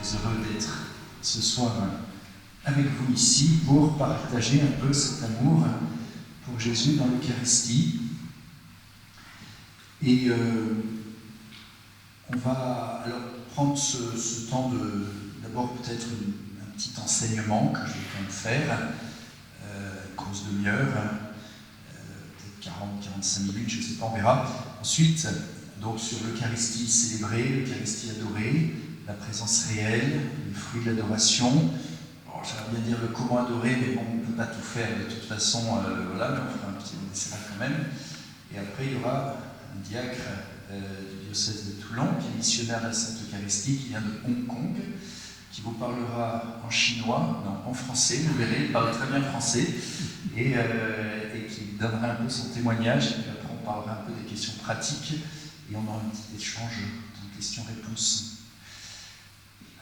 très heureux d'être ce soir avec vous ici pour partager un peu cet amour pour Jésus dans l'Eucharistie. Et on va alors prendre ce temps d'abord peut-être un petit enseignement que je vais quand même faire, une grosse demi-heure, peut-être 40-45 minutes, je ne sais pas, on verra. Ensuite, donc sur l'Eucharistie célébrée, l'Eucharistie adorée, la présence réelle, le fruit de l'adoration. Bon, j'aimerais bien dire le comment adorer, mais bon, on ne peut pas tout faire de toute façon, voilà, mais on fera un petit essai quand même. Et après, il y aura un diacre du diocèse de Toulon, qui est missionnaire de la Sainte Eucharistie, qui vient de Hong Kong, qui vous parlera en chinois, non, en français, vous verrez, il parle très bien français, et qui donnera un peu son témoignage, et puis après on parlera un peu des questions pratiques, et on aura un petit échange de questions-réponses.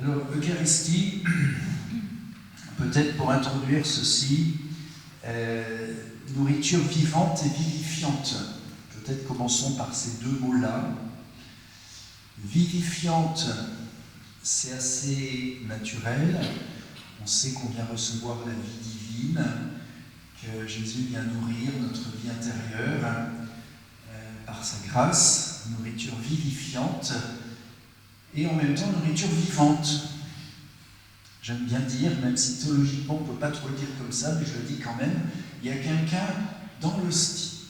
Alors, Eucharistie, peut-être pour introduire ceci, nourriture vivante et vivifiante. Peut-être commençons par ces deux mots-là. Vivifiante, c'est assez naturel. On sait qu'on vient recevoir la vie divine, que Jésus vient nourrir notre vie intérieure par sa grâce, nourriture vivifiante, et en même temps nourriture vivante. J'aime bien dire, même si théologiquement on ne peut pas trop le dire comme ça, mais je le dis quand même, il y a quelqu'un dans l'hostie.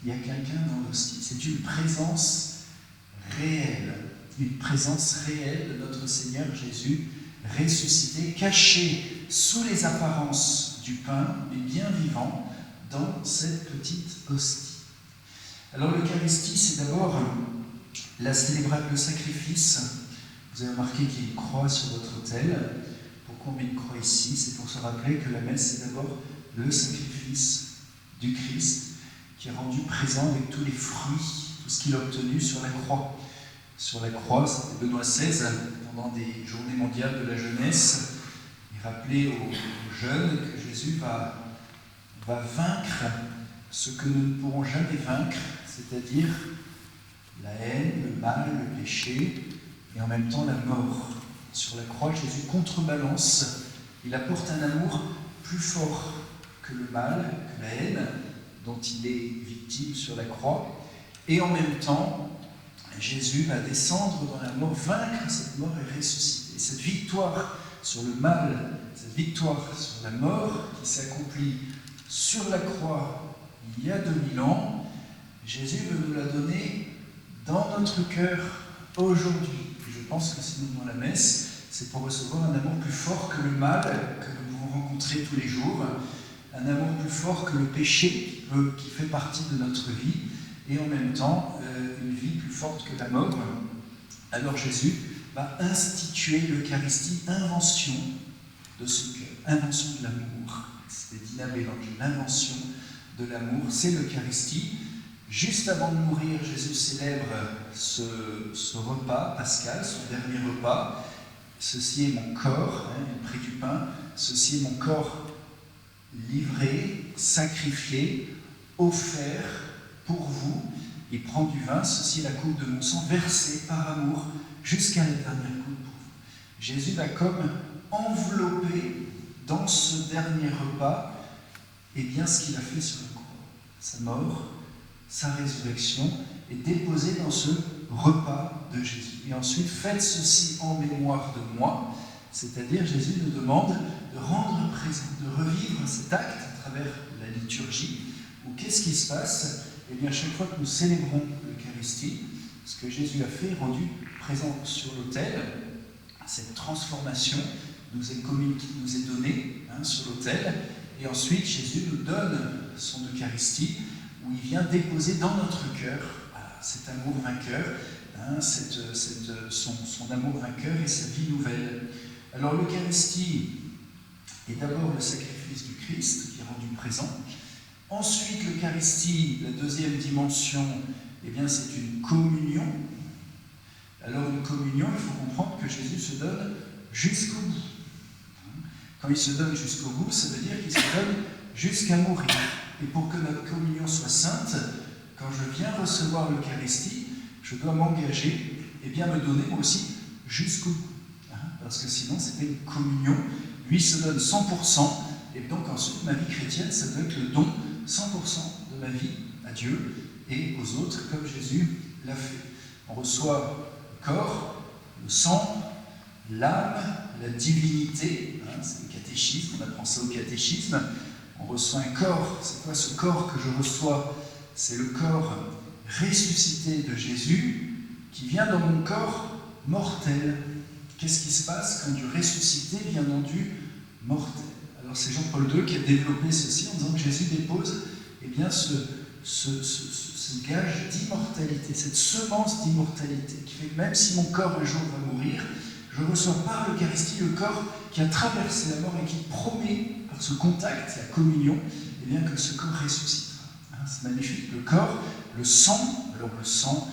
Il y a quelqu'un dans l'hostie. C'est une présence réelle de notre Seigneur Jésus ressuscité, caché sous les apparences du pain, mais bien vivant dans cette petite hostie. Alors l'Eucharistie, c'est d'abord le sacrifice. Vous avez remarqué qu'il y a une croix sur votre autel. Pourquoi on met une croix ici? C'est pour se rappeler que la messe, c'est d'abord le sacrifice du Christ qui est rendu présent avec tous les fruits, tout ce qu'il a obtenu sur la croix. Sur la croix, c'était Benoît XVI, pendant des journées mondiales de la jeunesse, il rappelait aux jeunes que Jésus va vaincre ce que nous ne pourrons jamais vaincre, c'est-à-dire la haine, le mal, le péché, et en même temps la mort. Sur la croix, Jésus contrebalance, il apporte un amour plus fort que le mal, que la haine, dont il est victime sur la croix, et en même temps, Jésus va descendre dans la mort, vaincre cette mort et ressusciter. Cette victoire sur le mal, cette victoire sur la mort qui s'est accomplie sur la croix il y a 2000 ans, Jésus veut nous la donner dans notre cœur aujourd'hui. Je pense que si nous venons à la messe, c'est pour recevoir un amour plus fort que le mal que nous pouvons rencontrer tous les jours, un amour plus fort que le péché qui fait partie de notre vie, et en même temps une vie plus forte que la mort. Alors Jésus va instituer l'Eucharistie, invention de ce cœur, invention de l'amour. C'était dit l'évangile, l'invention de l'amour, c'est l'Eucharistie. Juste avant de mourir, Jésus célèbre ce repas pascal, son dernier repas. Ceci est mon corps, il prit du pain, ceci est mon corps livré, sacrifié, offert pour vous. Il prend du vin, ceci est la coupe de mon sang, versée par amour jusqu'à la dernière goutte pour vous. Jésus va comme envelopper dans ce dernier repas bien ce qu'il a fait sur la croix. Sa mort, sa résurrection est déposée dans ce repas de Jésus. Et ensuite, faites ceci en mémoire de moi, c'est-à-dire Jésus nous demande de rendre présent, de revivre cet acte à travers la liturgie, où qu'est-ce qui se passe? Eh bien, chaque fois que nous célébrons l'Eucharistie, ce que Jésus a fait, rendu présent sur l'autel, cette transformation nous est donnée sur l'autel, et ensuite Jésus nous donne son Eucharistie, où il vient déposer dans notre cœur cet amour vainqueur, son amour vainqueur et sa vie nouvelle. Alors l'Eucharistie est d'abord le sacrifice du Christ qui est rendu présent. Ensuite, l'Eucharistie, la deuxième dimension, c'est une communion. Alors une communion, il faut comprendre que Jésus se donne jusqu'au bout. Quand il se donne jusqu'au bout, ça veut dire qu'il se donne jusqu'à mourir. Et pour que notre communion soit sainte, quand je viens recevoir l'Eucharistie, je dois m'engager et bien me donner moi aussi jusqu'au bout. parce que sinon c'était une communion. Lui se donne 100%, et donc ensuite ma vie chrétienne, ça doit être le don 100% de ma vie à Dieu et aux autres, comme Jésus l'a fait. On reçoit le corps, le sang, l'âme, la divinité, c'est le catéchisme, on apprend ça au catéchisme. On reçoit un corps. C'est quoi ce corps que je reçois? C'est le corps ressuscité de Jésus qui vient dans mon corps mortel. Qu'est-ce qui se passe quand du ressuscité vient dans du mortel? Alors c'est Jean-Paul II qui a développé ceci en disant que Jésus dépose bien, ce gage d'immortalité, cette semence d'immortalité qui fait que même si mon corps un jour va mourir, je reçois par l'Eucharistie le corps qui a traversé la mort et qui promet, par ce contact, la communion, que ce corps ressuscitera. C'est magnifique. Le corps, le sang, alors le sang,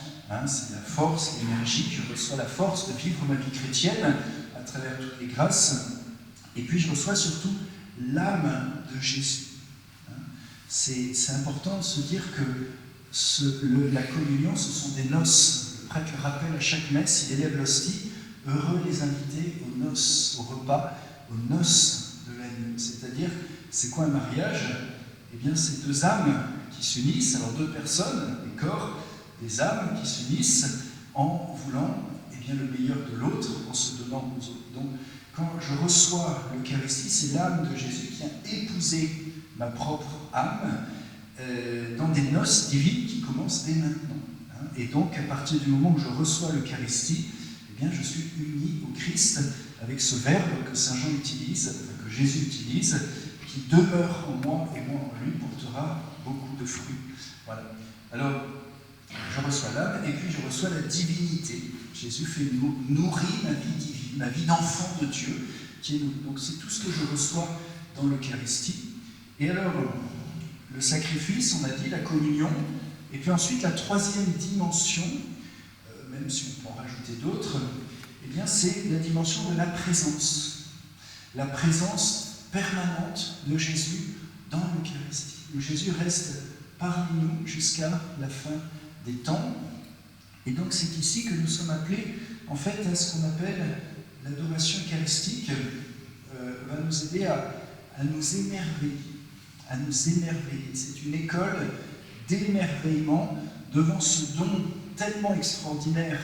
c'est la force, l'énergie. Je reçois la force de vivre ma vie chrétienne à travers toutes les grâces. Et puis je reçois surtout l'âme de Jésus. C'est important de se dire que la communion, ce sont des noces. Le prêtre le rappelle à chaque messe, il élève l'hostie. Heureux les invités aux noces, au repas, aux noces de l'agneau. C'est-à-dire, c'est quoi un mariage? C'est deux âmes qui s'unissent, alors deux personnes, des corps, des âmes qui s'unissent en voulant le meilleur de l'autre, en se donnant aux autres. Donc, quand je reçois l'Eucharistie, c'est l'âme de Jésus qui a épousé ma propre âme dans des noces divines qui commencent dès maintenant. Et donc, à partir du moment où je reçois l'Eucharistie, je suis uni au Christ avec ce verbe que Saint Jean utilise, que Jésus utilise, qui demeure en moi et moi en lui portera beaucoup de fruits. Voilà. Alors, je reçois l'âme et puis je reçois la divinité. Jésus nourrit ma vie divine, ma vie d'enfant de Dieu, qui est nous. Donc c'est tout ce que je reçois dans l'Eucharistie. Et alors, le sacrifice, on a dit, la communion, et puis ensuite la troisième dimension, même si on peut en rajouter d'autres, c'est la dimension de la présence. La présence permanente de Jésus dans l'Eucharistie. Où Jésus reste parmi nous jusqu'à la fin des temps. Et donc c'est ici que nous sommes appelés en fait à ce qu'on appelle l'adoration eucharistique, va nous aider à nous émerveiller. À nous émerveiller. C'est une école d'émerveillement devant ce don tellement extraordinaire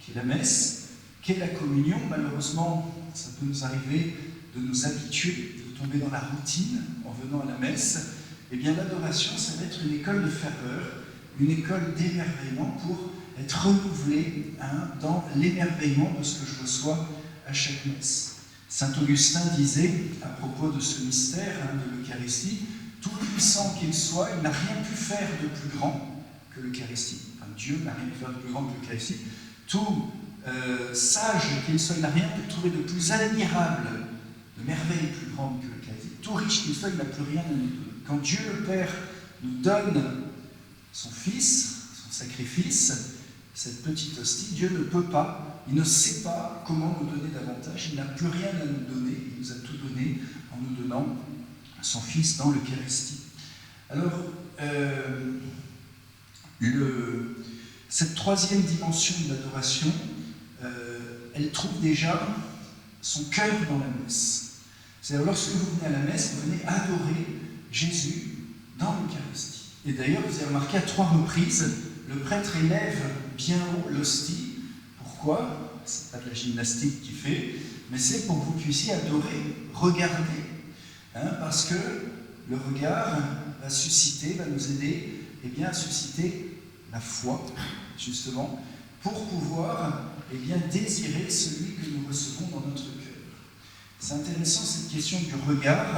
qu'est la messe, qu'est la communion. Malheureusement, ça peut nous arriver de nous habituer, de tomber dans la routine en venant à la messe. L'adoration, ça va être une école de ferveur, une école d'émerveillement pour être renouvelé dans l'émerveillement de ce que je reçois à chaque messe. Saint Augustin disait, à propos de ce mystère de l'Eucharistie, tout puissant qu'il soit, il n'a rien pu faire de plus grand que l'Eucharistie. Dieu n'a rien pu faire de plus grand que l'Eucharistie. Tout sage qu'il soit, il n'a rien pu trouver de plus admirable, de merveille plus grande que l'Eucharistie. Tout riche qu'il soit, il n'a plus rien à nous donner. Quand Dieu le Père nous donne son Fils, son sacrifice, cette petite hostie, Dieu ne peut pas, il ne sait pas comment nous donner davantage, il n'a plus rien à nous donner, il nous a tout donné en nous donnant son Fils dans l'Eucharistie. Alors, cette troisième dimension de l'adoration, elle trouve déjà son cœur dans la messe. C'est-à-dire, lorsque vous venez à la messe, vous venez adorer Jésus dans l'Eucharistie. Et d'ailleurs, vous avez remarqué à 3 reprises, le prêtre élève bien haut l'hostie. Pourquoi? C'est pas de la gymnastique qu'il fait, mais c'est pour que vous puissiez adorer, regarder. Parce que le regard va susciter, va nous aider à susciter la foi, justement, pour pouvoir désirer celui que nous recevons dans notre cœur. C'est intéressant cette question du regard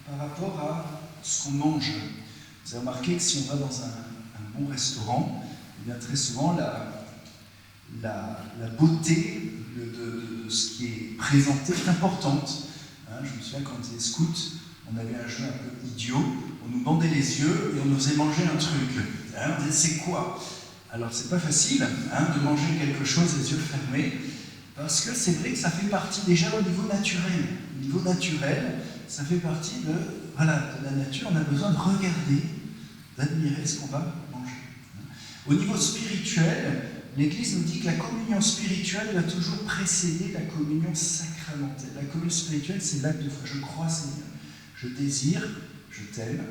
par rapport à ce qu'on mange. Vous avez remarqué que si on va dans un bon restaurant, très souvent la beauté de ce qui est présenté est importante. Je me souviens quand on était scout, on avait un jeu un peu idiot, on nous bandait les yeux et on nous faisait manger un truc. On disait c'est quoi? Alors c'est pas facile de manger quelque chose les yeux fermés, parce que c'est vrai que ça fait partie déjà au niveau naturel. Au niveau naturel, ça fait partie de la nature, on a besoin de regarder, d'admirer ce qu'on va manger. Au niveau spirituel, l'Église nous dit que la communion spirituelle doit toujours précéder la communion sacramentelle. La communion spirituelle, c'est l'acte de foi. Je crois, Seigneur, je désire, je t'aime,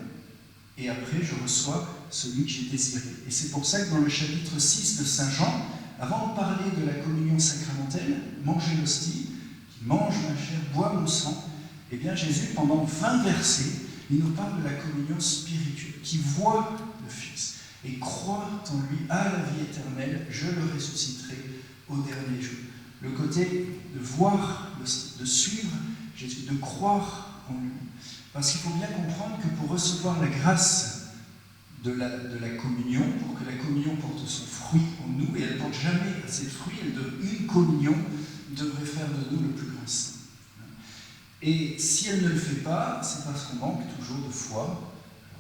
et après je reçois celui que j'ai désiré. Et c'est pour ça que dans le chapitre 6 de Saint Jean, avant de parler de la communion sacramentelle, manger l'hostie, qui mange ma chair, boit mon sang, eh bien Jésus, pendant 20 versets, il nous parle de la communion spirituelle, qui voit le Fils et croit en lui à la vie éternelle, je le ressusciterai au dernier jour. Le côté de voir, de suivre Jésus, de croire en lui. Parce qu'il faut bien comprendre que pour recevoir la grâce de la communion, pour que la communion porte son fruit en nous, et elle ne porte jamais assez de fruits, une communion devrait faire de nous le plus grand saint. Et si elle ne le fait pas, c'est parce qu'on manque toujours de foi,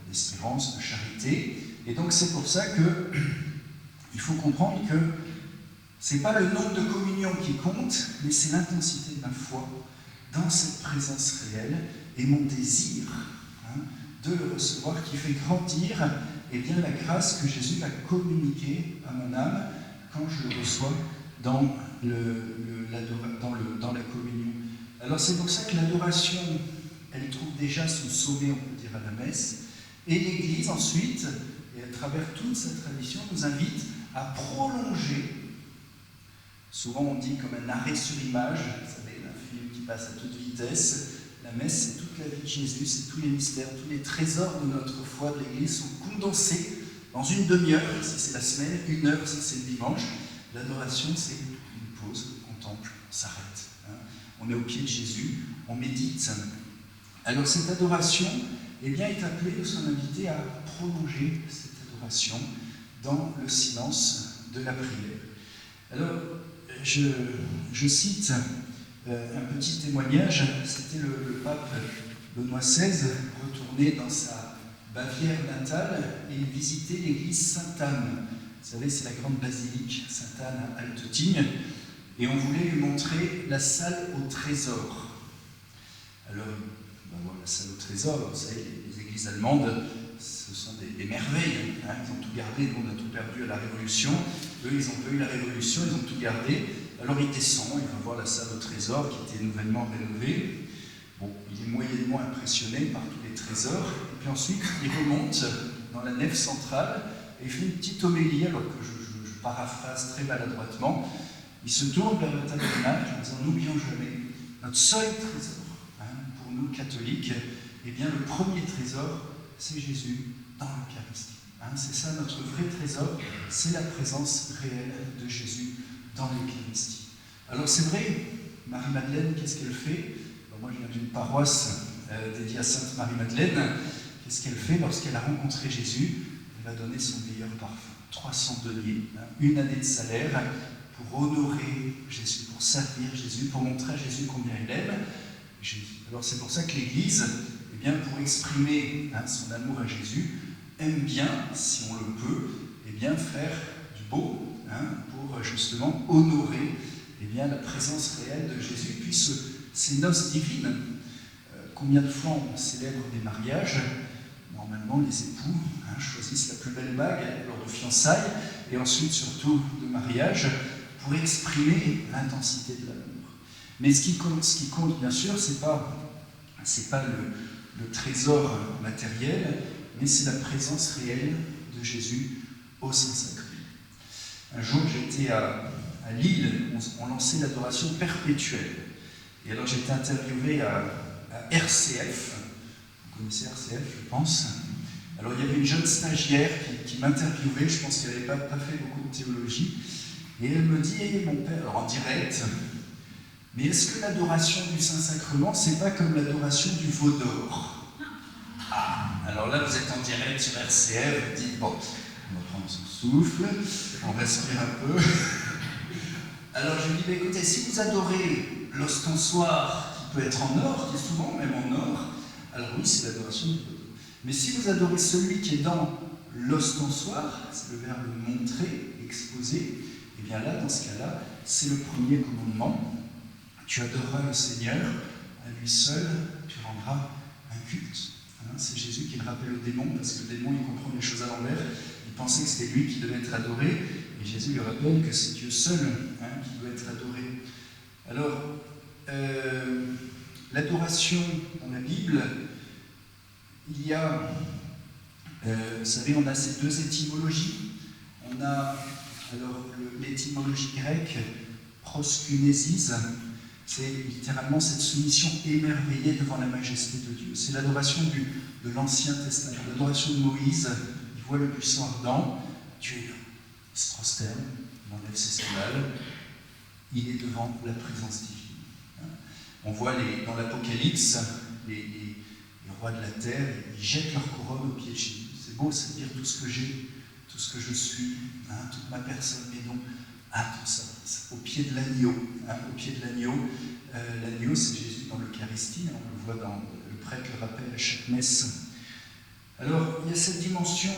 d'espérance, de charité. Et donc c'est pour ça qu'il faut comprendre que ce n'est pas le nombre de communions qui compte, mais c'est l'intensité de ma foi dans cette présence réelle et mon désir de le recevoir qui fait grandir la grâce que Jésus va communiquer à mon âme quand je le reçois dans la communion. Alors c'est pour ça que l'adoration, elle trouve déjà son sommet, on peut dire, à la messe, et l'Église ensuite, et à travers toute sa tradition, nous invite à prolonger. Souvent on dit comme un arrêt sur image, vous savez, un film qui passe à toute vitesse. La messe, c'est toute la vie de Jésus, c'est tous les mystères, tous les trésors de notre foi de l'Église sont condensés dans une demi-heure, si c'est la semaine, 1 heure si c'est le dimanche. L'adoration, c'est une pause, on contemple, on s'arrête. On est au pied de Jésus, on médite. Alors cette adoration est appelée, nous sommes invités à prolonger cette adoration dans le silence de la prière. Alors, je cite un petit témoignage, c'était le pape Benoît XVI, retourné dans sa Bavière natale, et il visitait l'église Sainte-Anne. Vous savez, c'est la grande basilique Sainte-Anne à Altötting. Et on voulait lui montrer la salle au trésor. Alors, on va voir la salle au trésor. Vous savez, les églises allemandes, ce sont des merveilles. Ils ont tout gardé, nous on a tout perdu à la Révolution. Eux, ils n'ont pas eu la Révolution, ils ont tout gardé. Alors il descend, il va voir la salle au trésor qui était nouvellement rénovée. Bon, il est moyennement impressionné par tous les trésors. Et puis ensuite, il remonte dans la nef centrale et il fait une petite homélie, alors que je paraphrase très maladroitement. Il se tourne vers le tabernacle en disant « N'oublions jamais notre seul trésor, pour nous catholiques, le premier trésor, c'est Jésus dans l'Eucharistie. C'est ça notre vrai trésor, c'est la présence réelle de Jésus dans l'Eucharistie. » Alors c'est vrai, Marie-Madeleine, qu'est-ce qu'elle fait? Moi je viens d'une paroisse dédiée à Sainte Marie-Madeleine. Qu'est-ce qu'elle fait lorsqu'elle a rencontré Jésus? Elle va donner son meilleur parfum, 300 deniers, 1 année de salaire, pour honorer Jésus, pour servir Jésus, pour montrer à Jésus combien il aime Jésus. Alors c'est pour ça que l'Église, pour exprimer son amour à Jésus, aime bien, si on le peut, faire du beau, pour justement honorer la présence réelle de Jésus. Puis ces noces divines, combien de fois on célèbre des mariages? Normalement, les époux choisissent la plus belle bague lors de fiançailles, et ensuite surtout de mariage, pour exprimer l'intensité de l'amour. Mais ce qui compte bien sûr, c'est pas le trésor matériel, mais c'est la présence réelle de Jésus au Saint-Sacré. Un jour, j'étais à Lille, on lançait l'adoration perpétuelle. Et alors j'étais interviewé à RCF, vous connaissez RCF, je pense. Alors il y avait une jeune stagiaire qui m'interviewait, je pense qu'elle n'avait pas fait beaucoup de théologie, et elle me dit, mon père, alors en direct, mais est-ce que l'adoration du Saint-Sacrement, c'est pas comme l'adoration du veau d'or? Alors là, vous êtes en direct sur RCF, vous dites, bon, on va prendre son souffle, on respire un peu. Alors je lui dis, écoutez, si vous adorez l'ostensoir qui peut être en or, qui est souvent même en or, alors oui, c'est l'adoration du veau d'or. Mais si vous adorez celui qui est dans l'ostensoir, c'est le verbe montrer, exposer, et bien là, dans ce cas-là, c'est le premier commandement. Tu adoreras le Seigneur, à lui seul, tu rendras un culte. C'est Jésus qui le rappelle au démon, parce que le démon, il comprend les choses à l'envers. Il pensait que c'était lui qui devait être adoré. Et Jésus lui rappelle que c'est Dieu seul qui doit être adoré. Alors, l'adoration dans la Bible, il y a, vous savez, on a ces deux étymologies. On a alors l'étymologie grecque, proskunesis, c'est littéralement cette soumission émerveillée devant la majesté de Dieu. C'est l'adoration de l'Ancien Testament, l'adoration de Moïse. Il voit le buisson ardent, Dieu il se prosterne, il enlève ses sandales, il est devant la présence divine. On voit dans l'Apocalypse les rois de la terre, ils jettent leur couronne au pied de Jésus. C'est beau, c'est dire tout ce que j'ai, tout ce que je suis, toute ma personne, mes dons, tout ça, au pied de l'agneau. Au pied de l'agneau. L'agneau, c'est Jésus dans l'Eucharistie, on le voit dans le prêtre le rappelle à chaque messe. Alors, il y a cette dimension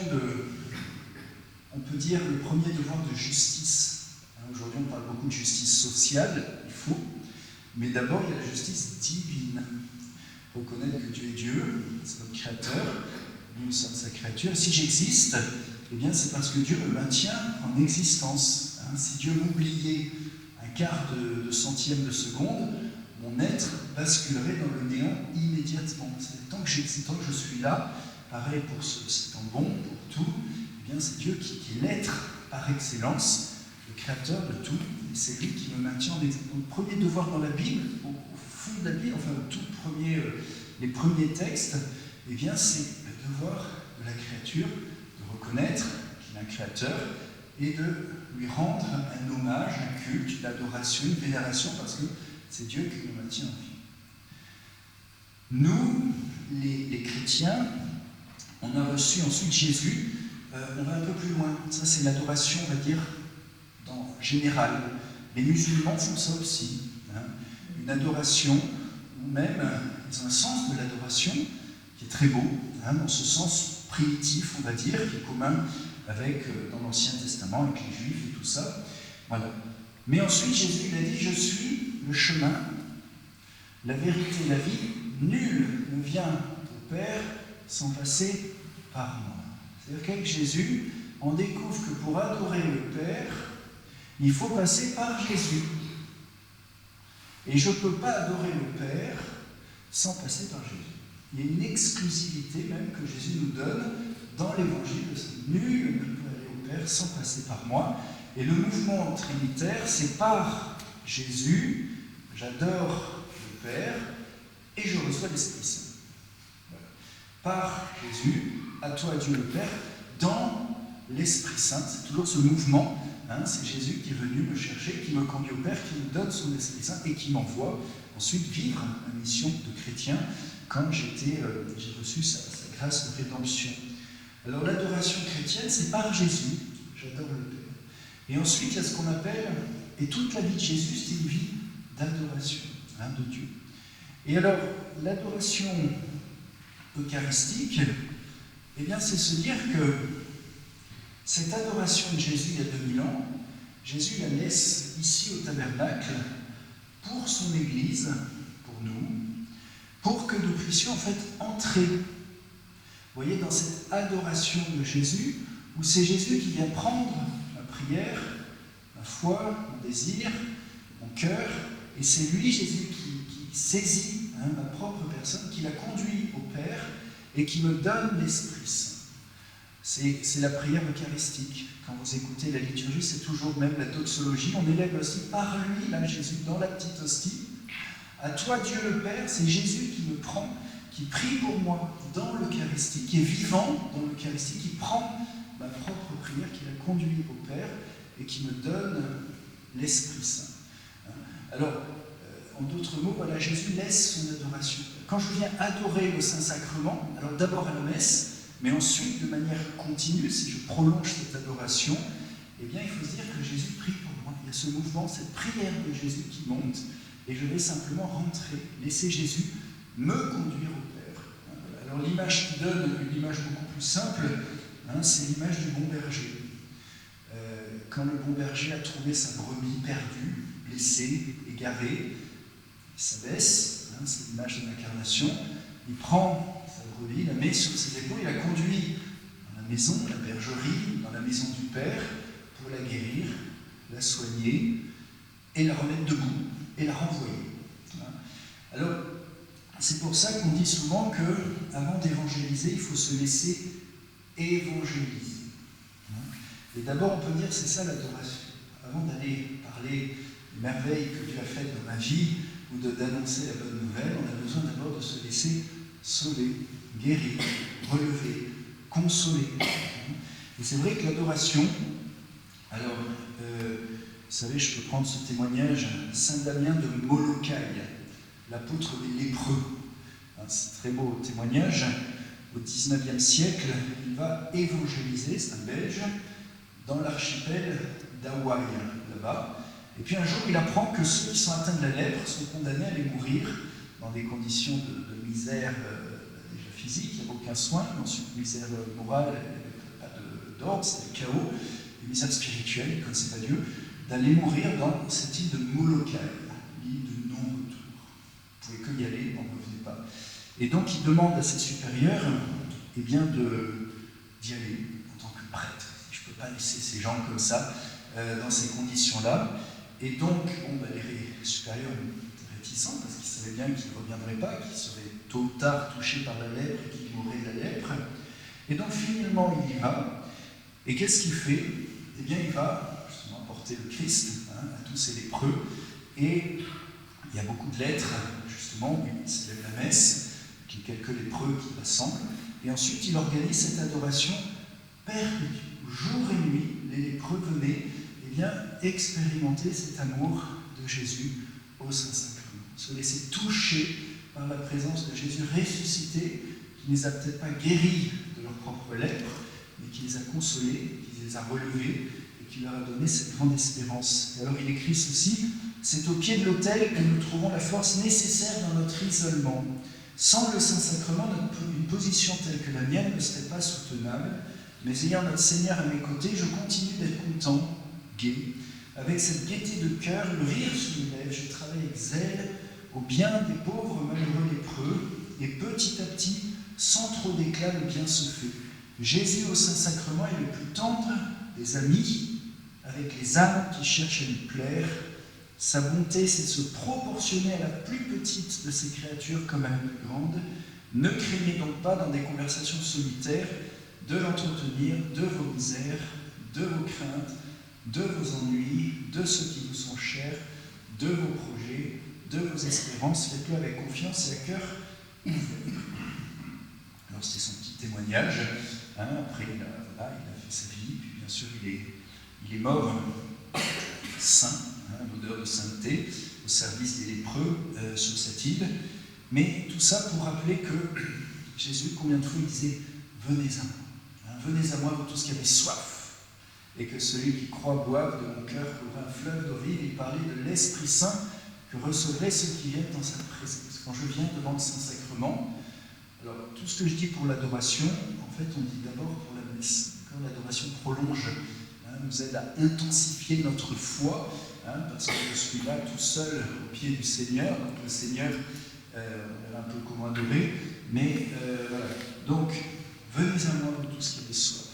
on peut dire, le premier devoir de justice. Aujourd'hui, on parle beaucoup de justice sociale, il faut, mais d'abord, il y a la justice divine. Reconnaître que Dieu est Dieu, c'est notre créateur, nous sommes sa créature. Si j'existe, eh bien, c'est parce que Dieu me maintient en existence. Si Dieu m'oubliait un quart de centième de seconde, mon être basculerait dans le néant immédiatement. Tant que j'existe, tant que je suis là, pareil pour cet bon, pour tout, eh bien, c'est Dieu qui est l'être par excellence, le créateur de tout, et c'est lui qui me maintient en existence. Le premier devoir dans la Bible, au fond de la Bible, enfin, les premiers textes, eh bien, c'est le devoir de la créature de reconnaître qu'il est un créateur et de lui rendre un hommage, un culte, une adoration, une vénération, parce que c'est Dieu qui nous maintient en vie. Nous, les chrétiens, on a reçu ensuite Jésus, on va un peu plus loin. Ça, c'est l'adoration, on va dire, en général. Les musulmans font ça aussi. Une adoration, ou même, ils ont un sens de l'adoration qui est très beau, dans ce sens primitif, on va dire, qui est commun avec, dans l'Ancien Testament, avec les Juifs et tout ça. Voilà. Mais ensuite, Jésus il a dit, je suis le chemin, la vérité et la vie, nul ne vient au Père sans passer par moi. C'est-à-dire qu'avec Jésus, on découvre que pour adorer le Père, il faut passer par Jésus. Et je ne peux pas adorer le Père sans passer par Jésus. Il y a une exclusivité même que Jésus nous donne dans l'Évangile. Nul ne peut aller au Père sans passer par moi. Et le mouvement trinitaire, c'est par Jésus, j'adore le Père et je reçois l'Esprit Saint. Voilà. Par Jésus, à toi Dieu le Père, dans l'Esprit Saint. C'est toujours ce mouvement. C'est Jésus qui est venu me chercher, qui me conduit au Père, qui me donne son Esprit Saint et qui m'envoie ensuite vivre ma mission de chrétien quand j'ai reçu sa grâce de rédemption. Alors l'adoration chrétienne, c'est par Jésus, j'adore le Père. Et ensuite, il y a ce qu'on appelle, et toute la vie de Jésus, c'est une vie d'adoration de Dieu. Et alors, l'adoration eucharistique, eh bien, c'est se dire que cette adoration de Jésus il y a 2000 ans, Jésus la laisse ici au tabernacle pour son Église, pour nous, pour que nous puissions en fait entrer, vous voyez, dans cette adoration de Jésus, où c'est Jésus qui vient prendre ma prière, ma foi, mon désir, mon cœur, et c'est lui, Jésus, qui saisit ma propre personne, qui la conduit au Père et qui me donne l'Esprit Saint. C'est la prière eucharistique. Quand vous écoutez la liturgie, c'est toujours même la doxologie. On élève aussi par lui, là, Jésus, dans la petite hostie. À toi, Dieu le Père, c'est Jésus qui me prend, qui prie pour moi dans l'Eucharistie, qui est vivant dans l'Eucharistie, qui prend ma propre prière, qui la conduit au Père et qui me donne l'Esprit Saint. Alors, en d'autres mots, voilà, Jésus laisse son adoration. Quand je viens adorer le Saint-Sacrement, alors d'abord à la messe, mais ensuite, de manière continue, si je prolonge cette adoration, eh bien, il faut se dire que Jésus prie pour moi. Il y a ce mouvement, cette prière de Jésus qui monte, et je vais simplement rentrer, laisser Jésus me conduire au Père. Alors l'image qui donne, une image beaucoup plus simple, c'est l'image du bon berger. Quand le bon berger a trouvé sa brebis perdue, blessée, égarée, il s'abaisse, c'est l'image de l'incarnation, il prend sa brebis, la met sur ses épaules, il la conduit dans la maison, la bergerie, dans la maison du Père, pour la guérir, la soigner et la remettre debout et la renvoyer. Alors, c'est pour ça qu'on dit souvent qu'avant d'évangéliser, il faut se laisser évangéliser. Et d'abord, on peut dire c'est ça l'adoration. Avant d'aller parler des merveilles que Dieu a faites dans ma vie ou d'annoncer la bonne nouvelle, on a besoin d'abord de se laisser sauver, guérir, relever, consoler. Et c'est vrai que l'adoration, alors, vous savez, je peux prendre ce témoignage, Saint Damien de Molokai, l'apôtre des lépreux. C'est un très beau témoignage. Au XIXe siècle, il va évangéliser, c'est un Belge, dans l'archipel d'Hawaï, là-bas. Et puis un jour, il apprend que ceux qui sont atteints de la lèpre sont condamnés à aller mourir dans des conditions de misère déjà physique, il n'y a aucun soin, mais ensuite misère morale, pas d'ordre, c'est le chaos, et misère spirituelle, il ne connaissait pas Dieu, d'aller mourir dans cette île de Molokai, l'île de non-retour. Vous ne pouvez que y aller, on ne revenez pas. Et donc il demande à ses supérieurs eh bien, d'y aller en tant que prêtre. Je ne peux pas laisser ces gens comme ça, dans ces conditions-là. Et donc, les supérieurs étaient réticents parce qu'ils savaient bien qu'ils ne reviendraient pas, qu'ils seraient tôt ou tard touchés par la lèpre et qu'ils mourraient de la lèpre. Et donc, finalement, il y va. Et qu'est-ce qu'il fait? Eh bien, il va justement apporter le Christ à tous ces lépreux. Et il y a beaucoup de lettres, justement, il célèbre la messe, qui quelques lépreux qui l'assemblent. Et ensuite, il organise cette adoration perpétue. Jour et nuit, les lépreux venaient expérimenter cet amour de Jésus au Saint-Sacrement. Se laisser toucher par la présence de Jésus ressuscité, qui ne les a peut-être pas guéris de leur propre lèpre, mais qui les a consolés, qui les a relevés, et qui leur a donné cette grande espérance. Et alors il écrit ceci: c'est au pied de l'autel que nous trouvons la force nécessaire dans notre isolement. Sans le Saint-Sacrement, une position telle que la mienne ne serait pas soutenable, mais ayant notre Seigneur à mes côtés, je continue d'être content, gai. Avec cette gaieté de cœur, le rire sous mes lèvres, je travaille avec zèle au bien des pauvres malheureux lépreux, et petit à petit, sans trop d'éclat, le bien se fait. Jésus au Saint-Sacrement est le plus tendre des amis, avec les âmes qui cherchent à lui plaire. Sa bonté, c'est de se proportionner à la plus petite de ses créatures comme à la plus grande. Ne craignez donc pas dans des conversations solitaires de l'entretenir de vos misères, de vos craintes, de vos ennuis, de ceux qui vous sont chers, de vos projets, de vos espérances. Faites-le avec confiance et à cœur ouvert. Alors c'était son petit témoignage. Après, il a fait sa vie, puis bien sûr, il est mort saint, l'odeur de sainteté, au service des lépreux sur cette île. Mais tout ça pour rappeler que Jésus, combien de fois il disait « Venez à moi, venez à moi, vous tous qui avez soif ». Et que celui qui croit boive de mon cœur coulera un fleuve d'eau vive. Il parlait de l'Esprit Saint que recevraient ceux qui viennent dans sa présence. Quand je viens devant le Saint-Sacrement, alors tout ce que je dis pour l'adoration, en fait on dit d'abord pour la messe. Quand l'adoration prolonge, nous aide à intensifier notre foi, parce que je suis là tout seul au pied du Seigneur, donc le Seigneur, on verra un peu comment adorer, mais voilà. Donc, venez à moi, vous tous qui avez soif.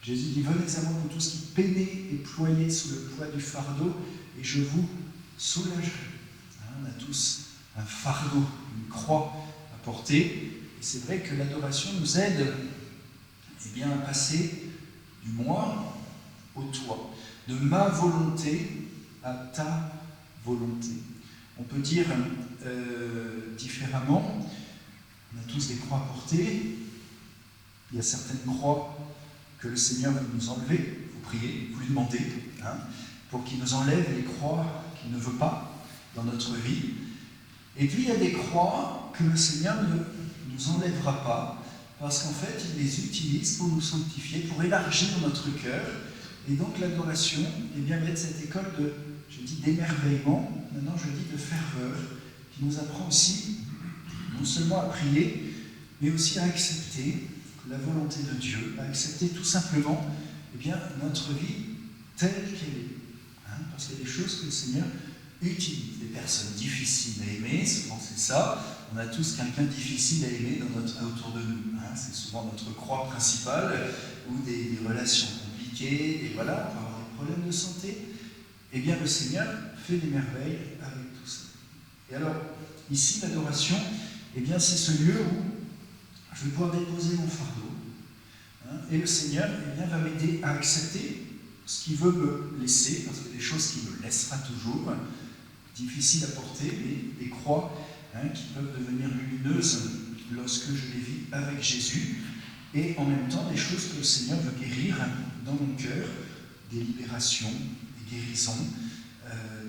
Jésus dit, venez à moi, vous tous qui peinez et ployez sous le poids du fardeau, et je vous soulagerai. On a tous un fardeau, une croix à porter, et c'est vrai que l'adoration nous aide à passer du moi au toi, de ma volonté à ta volonté. On peut dire différemment, on a tous des croix à porter, il y a certaines croix que le Seigneur veut nous enlever, vous priez, vous lui demandez, pour qu'il nous enlève les croix qu'il ne veut pas dans notre vie. Et puis il y a des croix que le Seigneur ne nous enlèvera pas, parce qu'en fait il les utilise pour nous sanctifier, pour élargir notre cœur. Et donc l'adoration, va être cette école de, je dis d'émerveillement, maintenant je dis de ferveur, qui nous apprend aussi non seulement à prier, mais aussi à accepter la volonté de Dieu, à accepter tout simplement notre vie telle qu'elle est. Parce qu'il y a des choses que le Seigneur utilise, des personnes difficiles à aimer, souvent c'est ça, on a tous quelqu'un difficile à aimer autour de nous. C'est souvent notre croix principale, ou des relations compliquées, et voilà, on peut avoir des problèmes de santé, eh bien le Seigneur fait des merveilles avec tout ça. Et alors, ici, l'adoration, eh bien c'est ce lieu où je vais pouvoir déposer mon fardeau, et le Seigneur eh bien, va m'aider à accepter ce qu'il veut me laisser, parce qu'il y a des choses qu'il me laissera toujours, difficiles à porter, mais des croix qui peuvent devenir lumineuses lorsque je les vis avec Jésus, et en même temps des choses que le Seigneur veut guérir dans mon cœur, des libérations, des guérisons,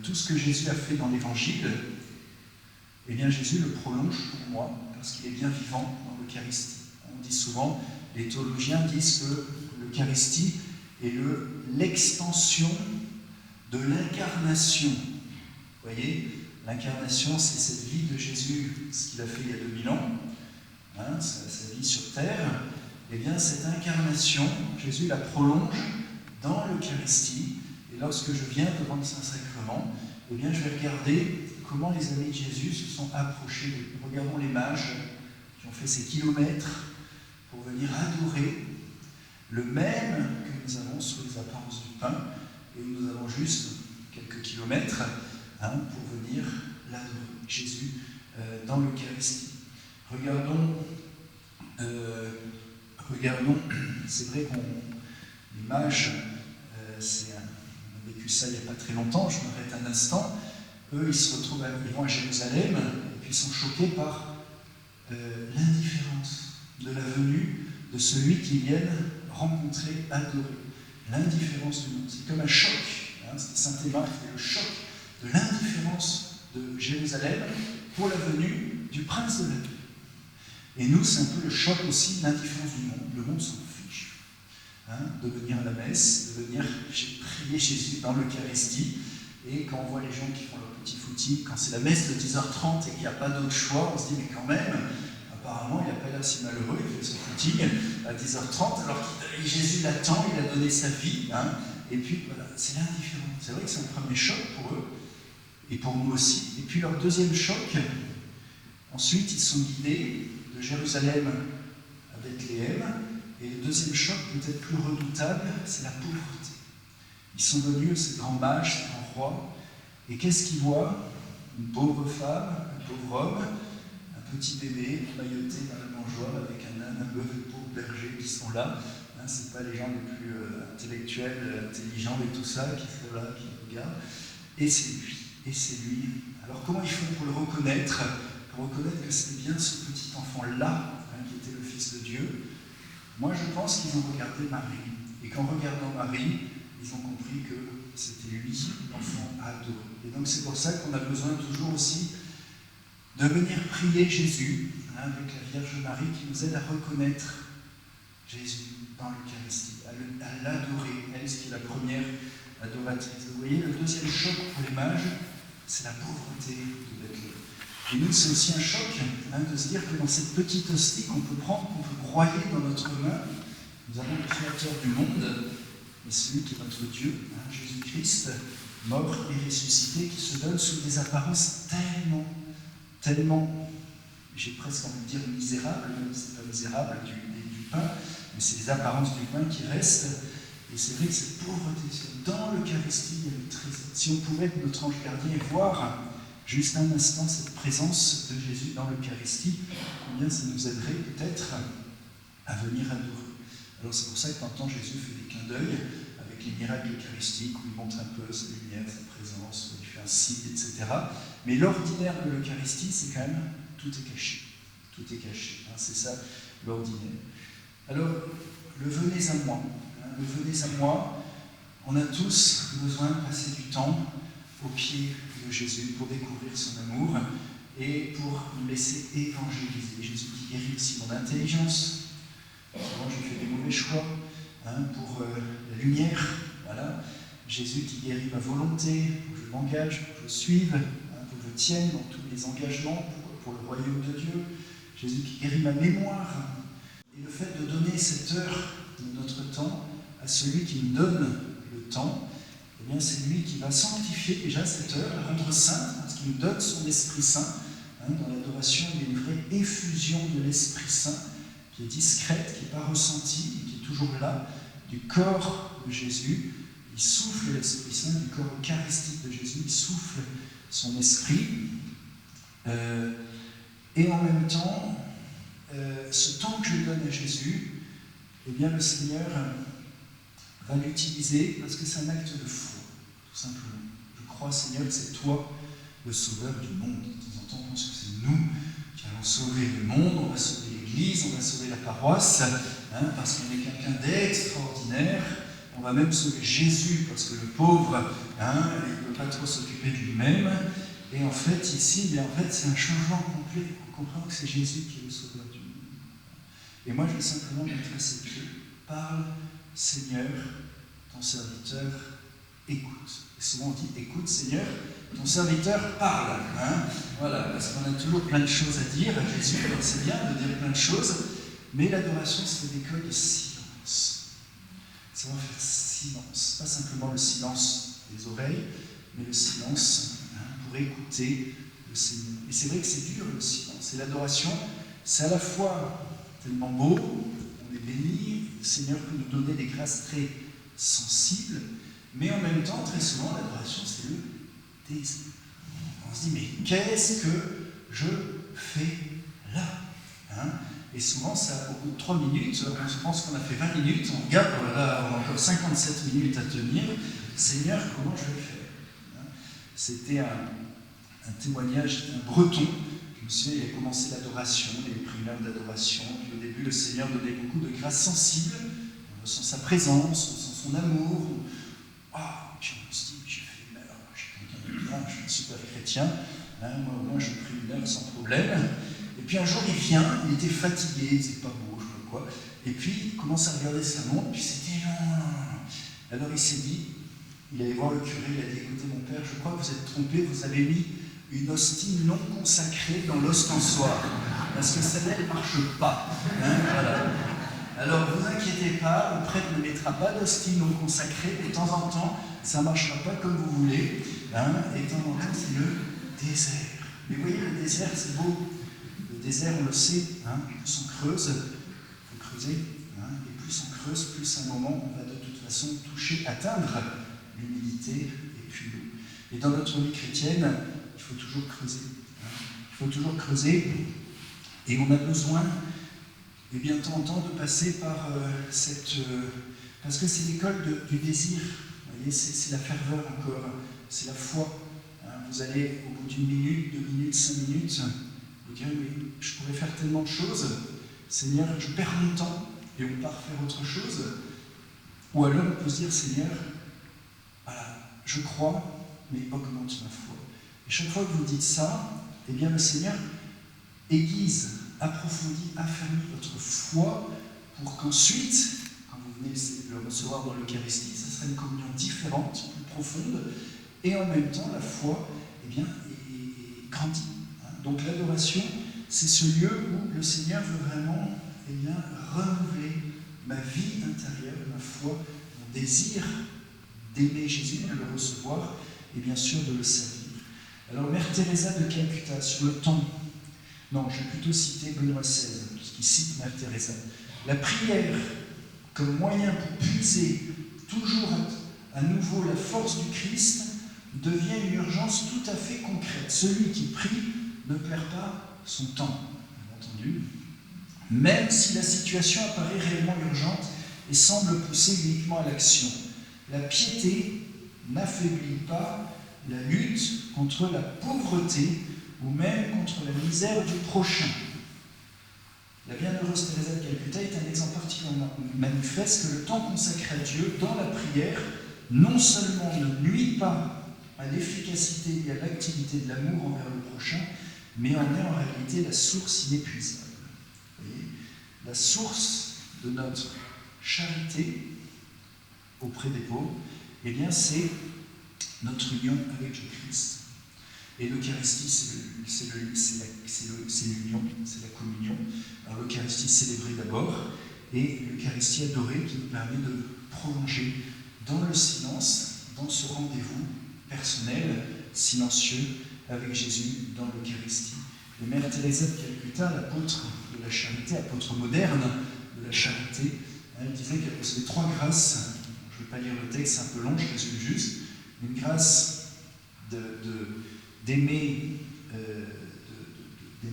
tout ce que Jésus a fait dans l'Évangile, eh bien Jésus le prolonge pour moi, parce qu'il est bien vivant dans l'Eucharistie. On dit souvent, les théologiens disent que l'Eucharistie est l'extension de l'incarnation. Vous voyez, l'incarnation, c'est cette vie de Jésus, ce qu'il a fait il y a 2000 ans, sa vie sur terre. Eh bien, cette incarnation, Jésus la prolonge dans l'Eucharistie. Et lorsque je viens devant le Saint-Sacrement, eh bien, je vais regarder comment les amis de Jésus se sont approchés. Regardons les mages qui ont fait ces kilomètres pour venir adorer le même que nous avons sur les apparences du pain, et nous avons juste quelques kilomètres pour venir l'adorer, Jésus dans l'Eucharistie. Regardons, c'est vrai qu'on les mages, on a vécu ça il n'y a pas très longtemps, je m'arrête un instant, eux ils vont à Jérusalem, et puis ils sont choqués par l'indifférence de la venue de celui qu'ils viennent rencontrer, adorer. L'indifférence du monde. C'est comme un choc. C'était Saint Théma qui fait le choc de l'indifférence de Jérusalem pour la venue du prince de la paix. Et nous, c'est un peu le choc aussi de l'indifférence du monde. Le monde s'en fiche. De venir à la messe, de venir prier Jésus dans l'Eucharistie. Et quand on voit les gens qui font leur petit footing, quand c'est la messe de 10h30 et qu'il n'y a pas d'autre choix, on se dit, mais quand même, apparemment, il n'a pas l'air si malheureux, il fait son footing à 10h30, alors que Jésus l'attend, il a donné sa vie, et puis voilà, c'est l'indifférence. C'est vrai que c'est un premier choc pour eux, et pour nous aussi. Et puis leur deuxième choc, ensuite ils sont guidés de Jérusalem à Bethléem, et le deuxième choc, peut-être plus redoutable, c'est la pauvreté. Ils sont venus, ces grands mages, ces grands rois, et qu'est-ce qu'ils voient? Une pauvre femme, un pauvre homme, petit bébé mailloté dans la mangeoire avec un âne, un bœuf et pauvres bergers qui sont là. Ce n'est pas les gens les plus intellectuels, intelligents et tout ça qui sont là, qui regardent. Et c'est lui. Et c'est lui. Alors comment ils font pour le reconnaître? Pour reconnaître que c'était bien ce petit enfant-là qui était le Fils de Dieu. Moi je pense qu'ils ont regardé Marie. Et qu'en regardant Marie, ils ont compris que c'était lui, l'enfant à adorer. Et donc c'est pour ça qu'on a besoin toujours aussi de venir prier Jésus avec la Vierge Marie qui nous aide à reconnaître Jésus dans l'Eucharistie, à l'adorer, elle qui est la première adoratrice. Vous voyez, le deuxième choc pour les mages, c'est la pauvreté de Bethléem. Et nous, c'est aussi un choc de se dire que dans cette petite hostie qu'on peut prendre, qu'on peut broyer dans notre main, nous avons le Créateur du monde, et celui qui est notre Dieu, Jésus-Christ, mort et ressuscité, qui se donne sous des apparences tellement, j'ai presque envie de dire misérables, même si c'est pas misérable du pain, mais c'est les apparences du pain qui restent. Et c'est vrai que cette pauvreté, dans l'Eucharistie, il y a le trésor. Si on pouvait être notre ange gardien et voir juste un instant cette présence de Jésus dans l'Eucharistie, combien ça nous aiderait peut-être à venir adorer. Alors c'est pour ça que de temps en temps Jésus fait des clins d'œil avec les miracles eucharistiques où il montre un peu sa lumière, sa présence, où il fait un signe, etc. Mais l'ordinaire de l'Eucharistie, c'est quand même tout est caché. Tout est caché. C'est ça l'ordinaire. Alors, le venez à moi. Le venez à moi. On a tous besoin de passer du temps au pied de Jésus pour découvrir son amour et pour nous laisser évangéliser. Jésus qui guérit aussi mon intelligence. Souvent, j'ai fait des mauvais choix pour la lumière. Voilà. Jésus qui guérit ma volonté, pour que je m'engage, pour que je suive, pour que je tienne dans tous les engagements pour le royaume de Dieu. Jésus qui guérit ma mémoire. Et le fait de donner cette heure de notre temps à celui qui nous donne le temps, eh bien c'est lui qui va sanctifier déjà cette heure, la rendre sainte, parce qu'il nous donne son Esprit Saint. Dans l'adoration, il y a une vraie effusion de l'Esprit Saint qui est discrète, qui n'est pas ressentie, qui est toujours là, du corps de Jésus. il souffle l'Esprit Saint du corps eucharistique de Jésus, il souffle son esprit. Et en même temps, ce temps que je donne à Jésus, eh bien le Seigneur va l'utiliser parce que c'est un acte de foi, tout simplement. Je crois, Seigneur, que c'est toi le sauveur du monde. De temps en temps, on pense que c'est nous qui allons sauver le monde, on va sauver l'Église, on va sauver la paroisse, parce qu'on est quelqu'un d'extraordinaire. On va même sauver Jésus parce que le pauvre, il ne peut pas trop s'occuper de lui-même. Et en fait, ici, c'est un changement complet. On comprend que c'est Jésus qui est le sauveur du monde. Et moi, je vais simplement mettre à ses pieds. Parle, Seigneur, ton serviteur écoute. Et souvent on dit, écoute, Seigneur, ton serviteur parle. Voilà, parce qu'on a toujours plein de choses à dire à Jésus. Alors c'est bien de dire plein de choses, mais l'adoration, c'est l'école de silence. C'est vraiment faire silence. Pas simplement le silence des oreilles, mais le silence pour écouter le Seigneur. Et c'est vrai que c'est dur le silence. Et l'adoration, c'est à la fois tellement beau, on est béni, le Seigneur peut nous donner des grâces très sensibles, mais en même temps, très souvent, l'adoration, c'est le désir. On se dit, mais qu'est-ce que je fais là Et souvent, ça, au bout de 3 minutes, on pense qu'on a fait 20 minutes, on regarde, voilà, on a encore 57 minutes à tenir. Seigneur, comment je vais faire? C'était un témoignage d'un breton. Je me souviens, il avait commencé l'adoration, il avait pris une heure d'adoration. Puis au début, le Seigneur donnait beaucoup de grâces sensibles. On ressent sa présence, on sent son amour. Puis on se dit, j'ai fait une heure, je suis quelqu'un de bien, je suis un super chrétien. Moi, au moins, je prie une heure sans problème. Et puis un jour, il vient, il était fatigué, il disait pas beau, je sais pas quoi. Et puis, il commence à regarder sa montre, puis c'était long. Alors il s'est dit, il allait voir le curé, il a dit, écoutez mon père, je crois que vous êtes trompé, vous avez mis une hostie non consacrée dans l'ostensoir, parce que celle-là, elle ne marche pas. Voilà. Alors, vous inquiétez pas, le prêtre ne mettra pas d'hostie non consacrée, de temps en temps, ça ne marchera pas comme vous voulez, et de temps en temps, c'est le désert. Mais vous voyez, le désert, c'est beau. Le désert, on le sait, plus on creuse, il faut creuser, et plus on creuse, plus à un moment, on va de toute façon toucher, atteindre l'humilité et puis l'eau. Et dans notre vie chrétienne, il faut toujours creuser. Il faut toujours creuser, et on a besoin, et bien de temps en temps, de passer par parce que c'est l'école du désir. Vous voyez, c'est la ferveur encore, c'est la foi. Vous allez, au bout d'une minute, 2 minutes, 5 minutes, vous dire, mais je pourrais faire tellement de choses, Seigneur, je perds mon temps, et on part faire autre chose. Ou alors on peut se dire, Seigneur, voilà, je crois, mais augmente ma foi. Et chaque fois que vous dites ça, eh bien le Seigneur aiguise, approfondit, affermit votre foi pour qu'ensuite, quand vous venez le recevoir dans l'Eucharistie, ça sera une communion différente, plus profonde, et en même temps, la foi, eh bien, grandit. Donc l'adoration, c'est ce lieu où le Seigneur veut vraiment, eh bien, renouveler ma vie intérieure, ma foi, mon désir d'aimer Jésus, de le recevoir, et bien sûr de le servir. Alors, Mère Teresa de Calcutta, sur le temps, non, je vais plutôt citer Benoît XVI, qui cite Mère Teresa. La prière comme moyen pour puiser toujours à nouveau la force du Christ devient une urgence tout à fait concrète. Celui qui prie ne perd pas son temps, bien entendu, même si la situation apparaît réellement urgente et semble pousser uniquement à l'action. La piété n'affaiblit pas la lutte contre la pauvreté ou même contre la misère du prochain. La bienheureuse Teresa de Calcutta est un exemple particulièrement manifeste que le temps consacré à Dieu dans la prière non seulement ne nuit pas à l'efficacité et à l'activité de l'amour envers le prochain, mais en est en réalité la source inépuisable. Vous voyez, la source de notre charité auprès des pauvres, eh bien c'est notre union avec le Christ. Et l'Eucharistie, c'est l'union, c'est la communion. Alors l'Eucharistie célébrée d'abord, et l'Eucharistie adorée qui nous permet de prolonger dans le silence, dans ce rendez-vous personnel, silencieux, avec Jésus dans l'Eucharistie. Et Mère Teresa de Calcutta, l'apôtre de la charité, apôtre moderne de la charité, elle disait qu'elle possédait 3 grâces. Je ne veux pas lire le texte, c'est un peu long, je résume juste. Une grâce d'aimer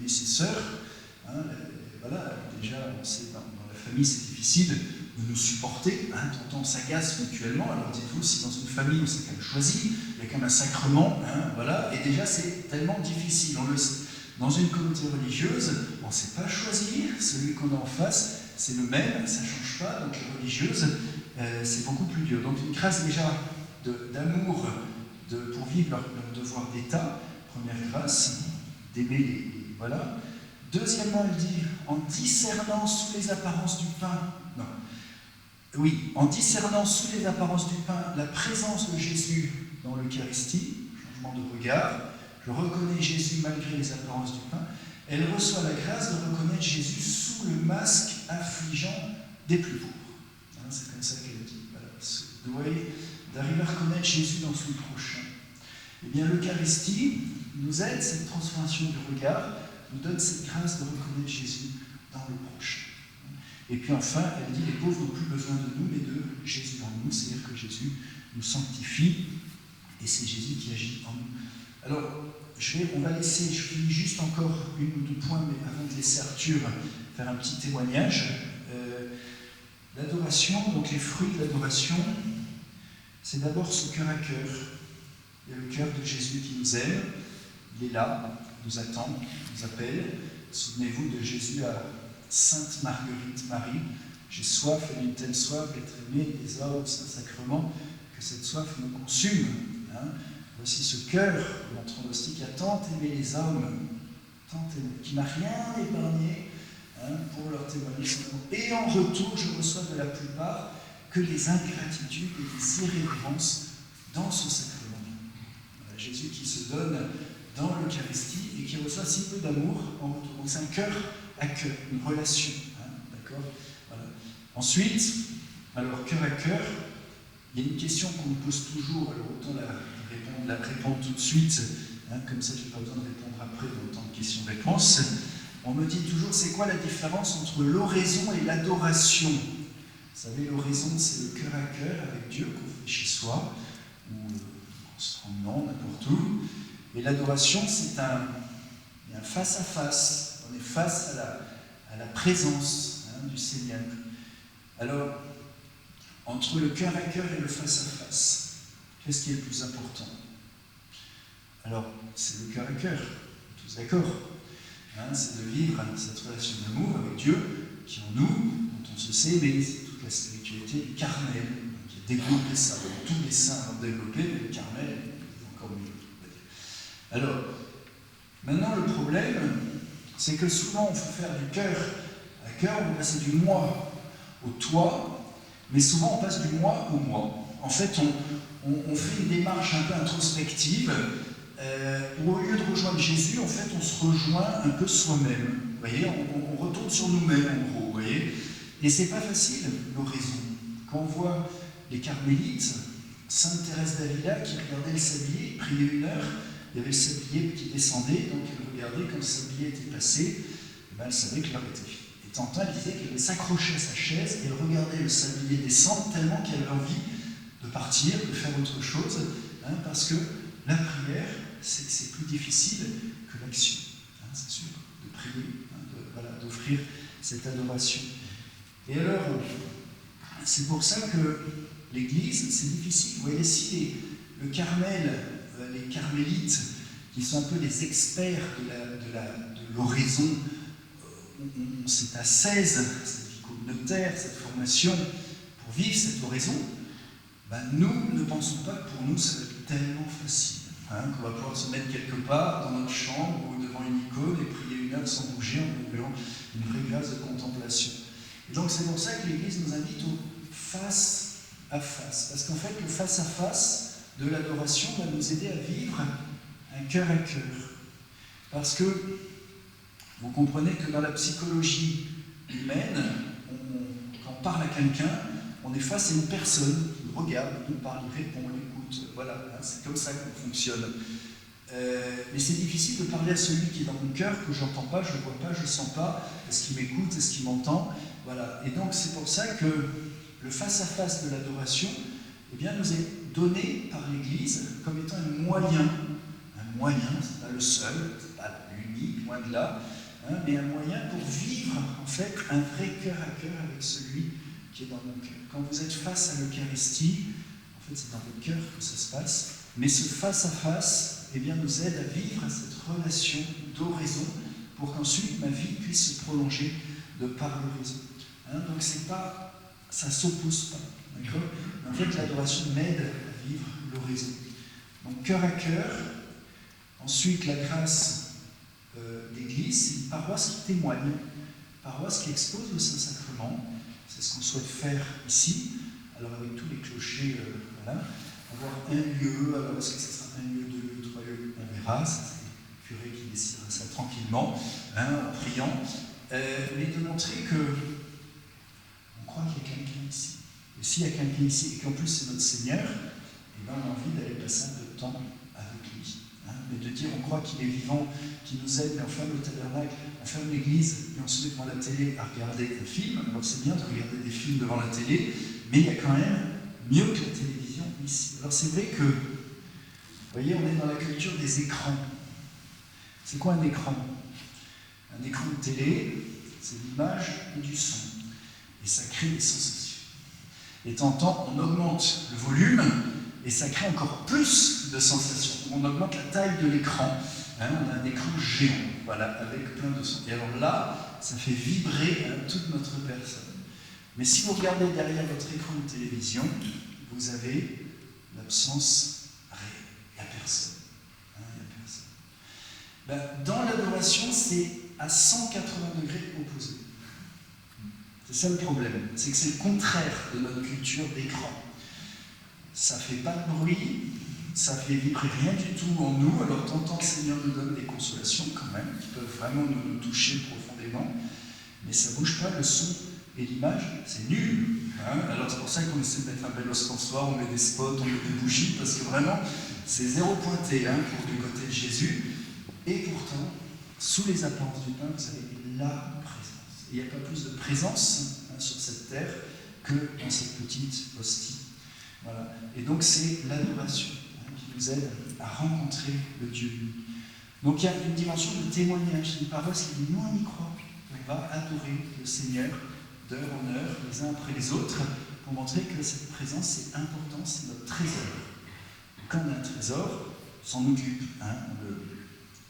ses sœurs. Hein, voilà, déjà, on sait, dans la famille, c'est difficile de nous supporter. Hein, on s'agace mutuellement. Alors dites-vous, si dans une famille, on s'est quand même choisi, il y a quand même un sacrement. Hein, voilà, et déjà, c'est tellement difficile. On le sait. Dans une communauté religieuse, on ne sait pas choisir. Celui qu'on a en face, c'est le même, ça ne change pas. Donc les religieuses, c'est beaucoup plus dur. Donc une grâce déjà d'amour pour vivre leur devoir d'État, première grâce, d'aimer les. Voilà. Deuxièmement, elle dit, en discernant sous les apparences du pain, non. Oui, en discernant sous les apparences du pain la présence de Jésus dans l'Eucharistie, changement de regard, je reconnais Jésus malgré les apparences du pain, elle reçoit la grâce de reconnaître Jésus sous le masque affligeant des plus pauvres. Hein, c'est comme ça qu'elle dit. Voilà. D'arriver à reconnaître Jésus dans son prochain. Eh bien, l'Eucharistie nous aide, cette transformation du regard, nous donne cette grâce de reconnaître Jésus dans le prochain. Et puis enfin, elle dit, les pauvres n'ont plus besoin de nous, mais de Jésus en nous, c'est-à-dire que Jésus nous sanctifie, et c'est Jésus qui agit en nous. Alors, on va laisser, je finis juste encore une ou deux points, mais avant de laisser Arthur faire un petit témoignage. L'adoration, donc les fruits de l'adoration, c'est d'abord ce cœur à cœur. Il y a le cœur de Jésus qui nous aime, il est là, il nous attend, il nous appelle. Souvenez-vous de Jésus à Sainte Marguerite Marie. J'ai soif, et une telle soif d'être aimé des hommes, Saint-Sacrement, que cette soif me consume. Hein. Voici ce cœur de notre hostie qui a tant aimé les hommes, qui n'a rien épargné pour leur témoigner son amour. Et en retour, je reçois de la plupart que des ingratitudes et des irrévérences dans ce sacrement. Voilà, Jésus qui se donne dans l'Eucharistie et qui reçoit si peu d'amour en retour. Donc c'est un cœur à cœur, une relation. D'accord. Voilà. Ensuite, alors cœur à cœur, il y a une question qu'on me pose toujours, alors autant la répondre tout de suite, comme ça je n'ai pas besoin de répondre après dans le temps de questions-réponses. On me dit toujours, c'est quoi la différence entre l'oraison et l'adoration? Vous savez, l'oraison, c'est le cœur à cœur avec Dieu qu'on fait chez soi, ou en se promenant, n'importe où. Et l'adoration, c'est un face-à-face. On est face à la présence du Seigneur. Alors, entre le cœur à cœur et le face-à-face, qu'est-ce qui est le plus important? Alors, c'est le cœur à cœur, tous d'accord. C'est de vivre cette relation d'amour avec Dieu, qui en nous, dont on se sait, mais c'est toute la spiritualité du Carmel, qui a développé ça. Tous les saints l'ont développé, mais le Carmel est encore mieux. Alors, maintenant le problème, c'est que souvent on faut faire du cœur à cœur, on passe du moi au toi, mais souvent on passe du moi au moi. En fait, on fait une démarche un peu introspective, où au lieu de rejoindre Jésus, en fait, on se rejoint un peu soi-même. Vous voyez, on retourne sur nous-mêmes, en gros, vous voyez. Et c'est pas facile, l'oraison. Quand on voit les carmélites, Sainte Thérèse d'Avila qui regardait le sablier, priait 1 heure, il y avait le sablier qui descendait, donc elle regardait quand le sablier était passé, et ben elle savait que l'heure était finie. Et tantôt, elle disait qu'elle s'accrochait à sa chaise et elle regardait le sablier descendre tellement qu'elle avait envie de partir, de faire autre chose, parce que la prière, c'est plus difficile que l'action, c'est sûr, de prier, d'offrir cette adoration. Et alors, c'est pour ça que l'Église, c'est difficile. Vous voyez, si le Carmel, les carmélites, qui sont un peu les experts de l'oraison, c'est à 16, cette vie communautaire, cette formation, pour vivre cette oraison, nous ne pensons pas que pour nous, ça va être tellement facile. Qu'on va pouvoir se mettre quelque part dans notre chambre ou devant une icône et prier 1 heure sans bouger en ayant une vraie grâce de contemplation. Et donc c'est pour ça que l'Église nous invite au face à face. Parce qu'en fait, le face à face de l'adoration va nous aider à vivre un cœur à cœur. Parce que vous comprenez que dans la psychologie humaine, quand on parle à quelqu'un, on est face à une personne qui nous regarde, qui nous parle, il répond, il écoute. Voilà, c'est comme ça qu'on fonctionne. Mais c'est difficile de parler à celui qui est dans mon cœur, que je n'entends pas, je ne vois pas, je ne sens pas. Est-ce qu'il m'écoute, est-ce qu'il m'entend? Voilà. Et donc c'est pour ça que le face-à-face de l'adoration eh bien, nous est donné par l'Église comme étant un moyen, c'est pas le seul, c'est pas l'unique, loin de là, hein, mais un moyen pour vivre en fait un vrai cœur à cœur avec celui qui est dans mon cœur. Quand vous êtes face à l'Eucharistie, en fait c'est dans votre cœur que ça se passe, mais ce face à face, eh bien, nous aide à vivre cette relation d'oraison pour qu'ensuite ma vie puisse se prolonger de par l'oraison. Hein, donc c'est pas, ça s'oppose pas. D'accord ? En fait, l'adoration m'aide à vivre l'oraison. Donc cœur à cœur. Ensuite, la grâce d'Église, c'est une paroisse qui témoigne, une paroisse qui expose le Saint-Sacrement. C'est ce qu'on souhaite faire ici. Alors avec tous les clochers, voilà. Avoir un lieu, alors est-ce que ce sera un lieu, 2 lieux, 3 lieux, on verra, c'est le curé qui décidera ça tranquillement, hein, en priant, mais de montrer que on croit qu'il y a quelqu'un ici. Et s'il y a quelqu'un ici, et qu'en plus c'est notre Seigneur, eh bien on a envie d'aller passer un peu de temps avec lui. Hein, mais de dire on croit qu'il est vivant, qu'il nous aide, mais on ferme le tabernacle, on ferme l'église, et on se met devant la télé à regarder un film. Alors c'est bien de regarder des films devant la télé, mais il y a quand même mieux que la télévision ici. Alors c'est vrai que, vous voyez, on est dans la culture des écrans. C'est quoi un écran? Un écran de télé, c'est l'image et du son. Et ça crée des sensations. Et tentant, on augmente le volume, et ça crée encore plus de sensations. On augmente la taille de l'écran. Hein, on a un écran géant, voilà, avec plein de sons. Et alors là, ça fait vibrer toute notre personne. Mais si vous regardez derrière votre écran de télévision, vous avez l'absence réelle. Il n'y a personne. Hein, il n'y a personne. Ben, dans l'adoration, c'est à 180 degrés opposé. C'est ça le problème. C'est que c'est le contraire de notre culture d'écran. Ça ne fait pas de bruit, ça fait vibrer rien du tout en nous. Alors, tant que le Seigneur nous donne des consolations, quand même, qui peuvent vraiment nous toucher profondément, mais ça ne bouge pas, le son et l'image, c'est nul. Hein, alors, c'est pour ça qu'on essaie de mettre un bel ostensoir, on met des spots, on met des bougies, parce que vraiment, c'est zéro pointé hein, pour du côté de Jésus. Et pourtant, sous les apparences du pain, vous avez la présence. Il n'y a pas plus de présence hein, sur cette terre que dans cette petite hostie. Voilà. Et donc c'est l'adoration hein, qui nous aide à rencontrer le Dieu. Donc il y a une dimension de témoignage. C'est une paroisse qui dit, nous on y croit. On va adorer le Seigneur d'heure en heure, les uns après les autres, pour montrer que cette présence c'est important, c'est notre trésor. Et quand on a un trésor, on s'en occupe. Hein,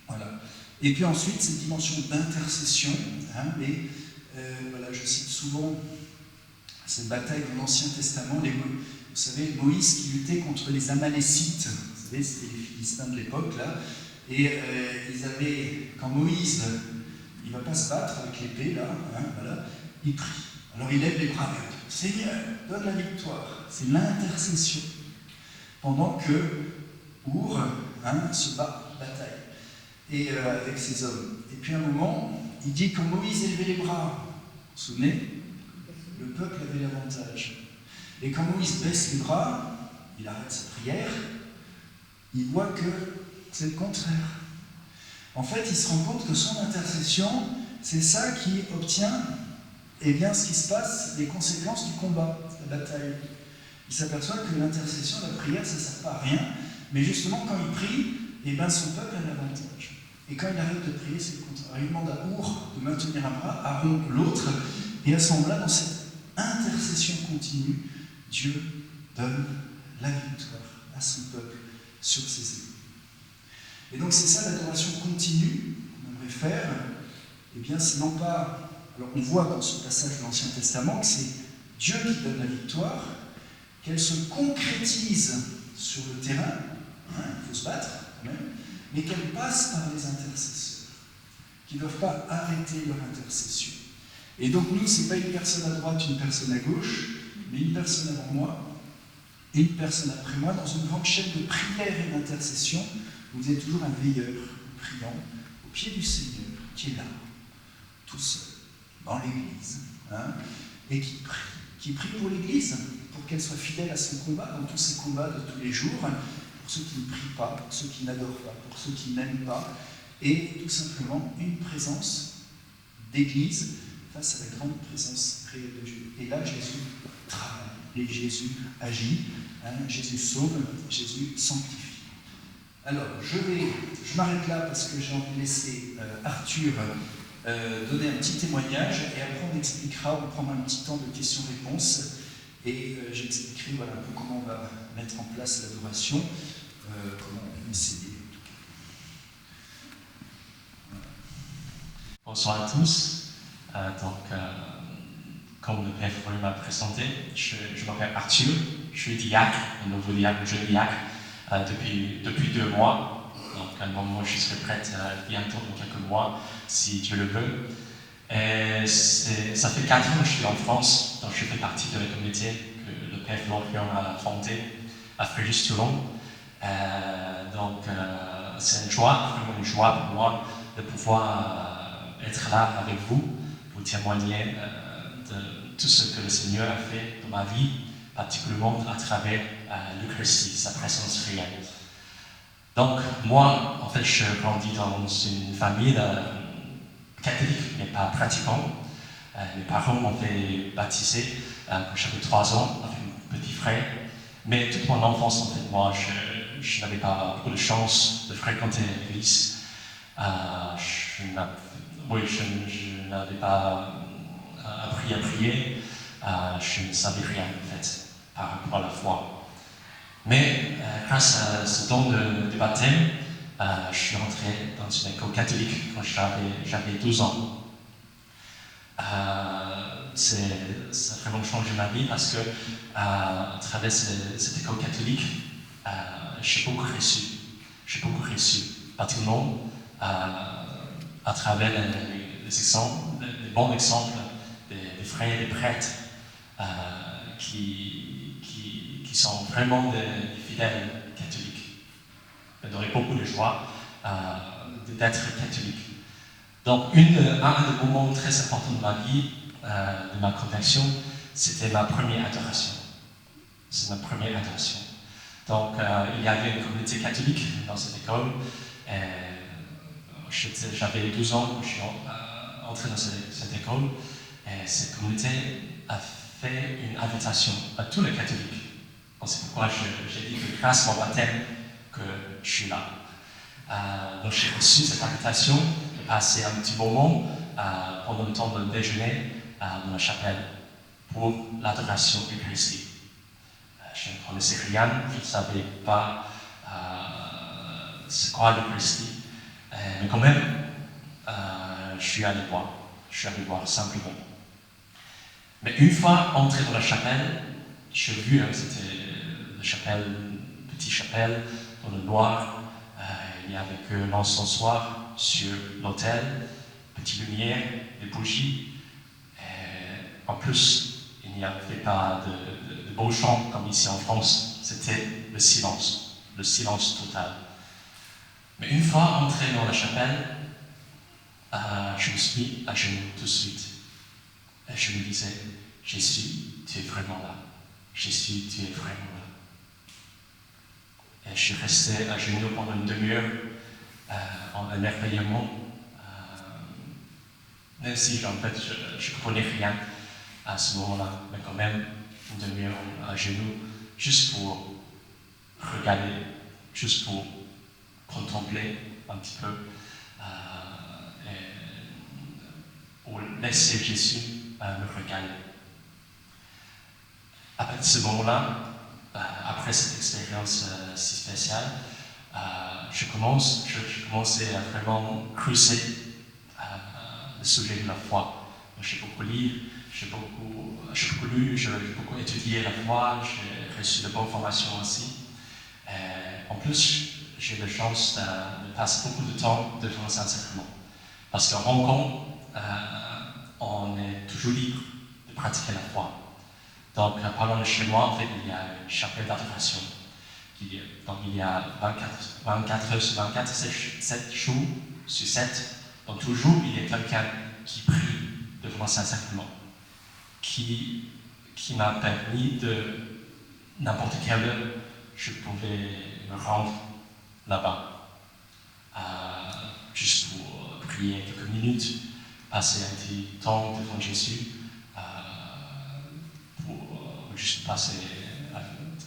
voilà. Et puis ensuite, cette dimension d'intercession. Hein, voilà, je cite souvent cette bataille dans l'Ancien Testament. Vous savez, Moïse qui luttait contre les Amalécites, vous savez, c'était les Philistins de l'époque, là, et ils avaient, quand Moïse, il ne va pas se battre avec l'épée, là, hein, voilà, il prie. Alors il lève les bras vers Dieu. Seigneur, donne la victoire. C'est l'intercession. Pendant que Our hein, se bat, bataille, et avec ses hommes. Et puis à un moment, il dit, quand Moïse élevait les bras, vous vous souvenez, le peuple avait l'avantage. Et quand Moïse baisse les bras, il arrête sa prière, il voit que c'est le contraire. En fait, il se rend compte que son intercession, c'est ça qui obtient eh bien, ce qui se passe, les conséquences du combat, de la bataille. Il s'aperçoit que l'intercession, la prière, ça ne sert pas à rien, mais justement, quand il prie, eh bien, son peuple a l'avantage. Et quand il arrête de prier, c'est le contraire. Alors, il demande à Our de maintenir un bras, Aaron l'autre, et à ce moment-là, dans cette intercession continue, Dieu donne la victoire à son peuple sur ses ennemis. Et donc c'est ça l'adoration continue qu'on aimerait faire. Eh bien c'est non pas... Alors on voit dans ce passage de l'Ancien Testament que c'est Dieu qui donne la victoire, qu'elle se concrétise sur le terrain, hein, il faut se battre quand même, mais qu'elle passe par les intercesseurs, qui ne doivent pas arrêter leur intercession. Et donc nous, ce n'est pas une personne à droite, une personne à gauche, mais une personne avant moi et une personne après moi, dans une grande chaîne de prière et d'intercession, vous êtes toujours un veilleur priant au pied du Seigneur, qui est là, tout seul, dans l'Église, hein, et qui prie pour l'Église, pour qu'elle soit fidèle à son combat, dans tous ses combats de tous les jours, pour ceux qui ne prient pas, pour ceux qui n'adorent pas, pour ceux qui n'aiment pas, et tout simplement une présence d'Église face à la grande présence réelle de Dieu. Et là, Jésus travaille et Jésus agit. Hein, Jésus sauve, Jésus sanctifie. Alors, je m'arrête là parce que j'ai envie de laisser Arthur donner un petit témoignage et après on expliquera, on prendra un petit temps de questions-réponses et j'expliquerai voilà, un peu comment on va mettre en place l'adoration, comment on va essayer. Bonsoir à tous. Comme le Père Fleury m'a présenté, je m'appelle Arthur, je suis diacre, un nouveau diacre, jeune diacre, depuis 2 mois. Donc, à un moment, je serai prête bientôt, dans quelques mois, si Dieu le veut. Et ça fait 4 ans que je suis en France, donc je fais partie de la communauté que le Père Fleury a fondée à Fréjus-Toulon. C'est une joie, vraiment une joie pour moi de pouvoir être là avec vous pour témoigner de tout ce que le Seigneur a fait dans ma vie, particulièrement à travers l'Eucharistie, sa présence réelle. Donc, moi, en fait, je grandis dans une famille catholique, mais pas pratiquante. Mes parents m'ont fait baptiser quand j'avais 3 ans, avec mon petit frère. Mais toute mon enfance, en fait, moi, je n'avais pas beaucoup de chance de fréquenter l'église. Je n'avais pas appris à prier, je ne savais rien en fait par rapport à la foi. Mais grâce à ce don de baptême, je suis entré dans une école catholique quand j'avais 12 ans. Ça a vraiment changé ma vie parce que à travers cette école catholique, j'ai beaucoup reçu, particulièrement à travers les bons exemples des frères et des prêtres qui sont vraiment des fidèles catholiques. Ça donnerait beaucoup de joie d'être catholique. Donc, un des moments très importants de ma vie, de ma conversion, c'était ma première adoration. C'est ma première adoration. Donc, il y avait une communauté catholique dans cette école. J'avais 12 ans quand je suis entré dans cette école. Et cette communauté a fait une invitation à tous les catholiques. C'est pourquoi j'ai dit que grâce à mon baptême, que je suis là. Donc j'ai reçu cette invitation de passer un petit moment pendant le temps de déjeuner dans la chapelle pour l'adoration eucharistique. Je ne connaissais rien, je ne savais pas c'est quoi l'Eucharistie. Mais quand même, je suis allé voir simplement. Mais une fois entré dans la chapelle, j'ai vu, c'était la chapelle, une petite chapelle dans le noir. Il y avait que l'encensoir sur l'autel, petite lumière, des bougies. En plus, il n'y avait pas de beaux chants comme ici en France. C'était le silence total. Mais une fois entré dans la chapelle, je me suis mis à genoux tout de suite. Et je me disais, Jésus, tu es vraiment là. Jésus, tu es vraiment là. Et je suis resté à genoux pendant une demi-heure, en émerveillement, même si en fait je ne comprenais rien à ce moment-là, mais quand même une demi-heure à genoux, juste pour regarder, juste pour contempler un petit peu, pour laisser Jésus me regarder. À partir de ce moment-là, après cette expérience si spéciale, je commençais à vraiment creuser le sujet de la foi. J'ai beaucoup lu, j'ai beaucoup étudié la foi, j'ai reçu de bonnes formations aussi. En plus, j'ai eu la chance de passer beaucoup de temps devant le Saint-Sacrement. Parce qu'en Hong Kong, on est toujours libre de pratiquer la foi. Donc, pendant le chez moi, en fait, il y a une chapelle d'adoration. Donc, il y a 24 heures sur 24, 7 jours sur 7. Donc, toujours, il y a quelqu'un qui prie devant le Saint-Sacrement, qui m'a permis de, n'importe quelle heure, je pouvais me rendre là-bas, juste pour prier quelques minutes, passer un petit temps devant Jésus, passé du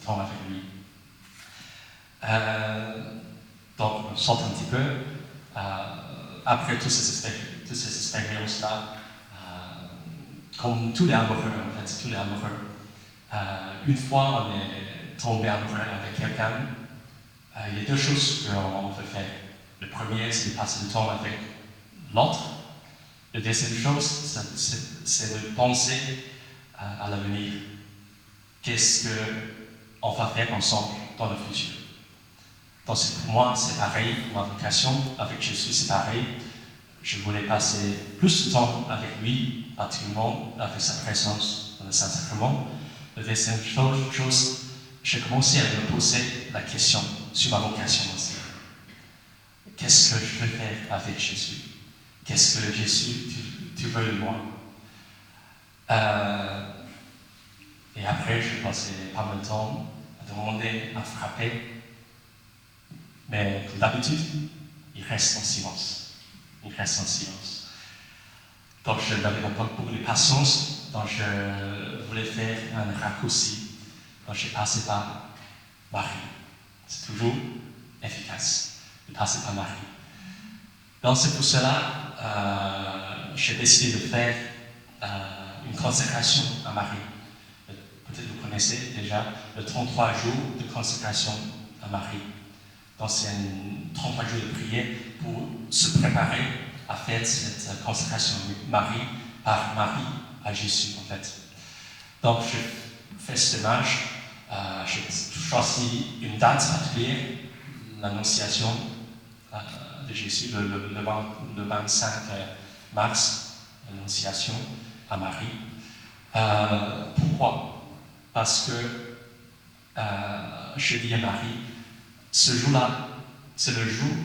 temps avec lui. Donc, on saute un petit peu. Après toutes ces expériences-là, comme tous les amoureux, en fait, tous les amoureux, une fois on est tombé amoureux avec quelqu'un, il y a deux choses qu'on peut faire. Le premier, c'est de passer du temps avec l'autre. La deuxième chose, c'est de penser à l'avenir. Qu'est-ce qu'on va faire ensemble dans le futur? Donc pour moi, c'est pareil. Ma vocation avec Jésus, c'est pareil. Je voulais passer plus de temps avec lui, activement, avec sa présence dans le Saint-Sacrement. La deuxième chose, j'ai commencé à me poser la question sur ma vocation aussi. Qu'est-ce que je veux faire avec Jésus? Qu'est-ce que Jésus, tu veux de moi? Et après, je passais pas mal de temps à demander, à frapper. Mais comme d'habitude, il reste en silence. Il reste en silence. Donc, je n'avais pas beaucoup de patience, donc je voulais faire un raccourci. Donc, j'ai passé par Marie. C'est toujours efficace de passer par Marie. Donc, c'est pour cela j'ai décidé de faire une consécration à Marie. Peut-être vous connaissez déjà le 33 jours de consécration à Marie. Donc, c'est 33 jours de prière pour se préparer à faire cette consécration de Marie par Marie à Jésus, en fait. Donc, je fais ce démarche. J'ai choisi une date particulière, l'annonciation de Jésus, le 25 mars, l'annonciation à Marie. Pourquoi? Parce que je dis à Marie, ce jour-là, c'est le jour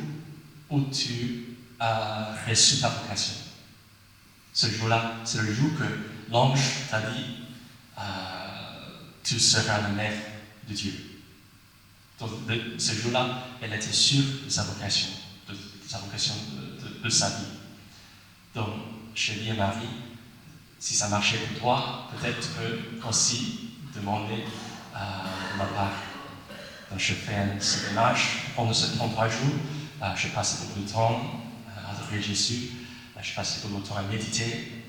où tu as reçu ta vocation. Ce jour-là, c'est le jour que l'ange t'a dit tu seras la mère de Dieu. Donc, ce jour-là, elle était sûre de sa vocation, de sa vie. Donc, je dis à Marie, si ça marchait pour toi, peut-être aussi demander ma part. Donc, je fais ce démarche. Pendant ces 33 jours, je passe beaucoup de temps à adorer Jésus. Je passe beaucoup de temps à méditer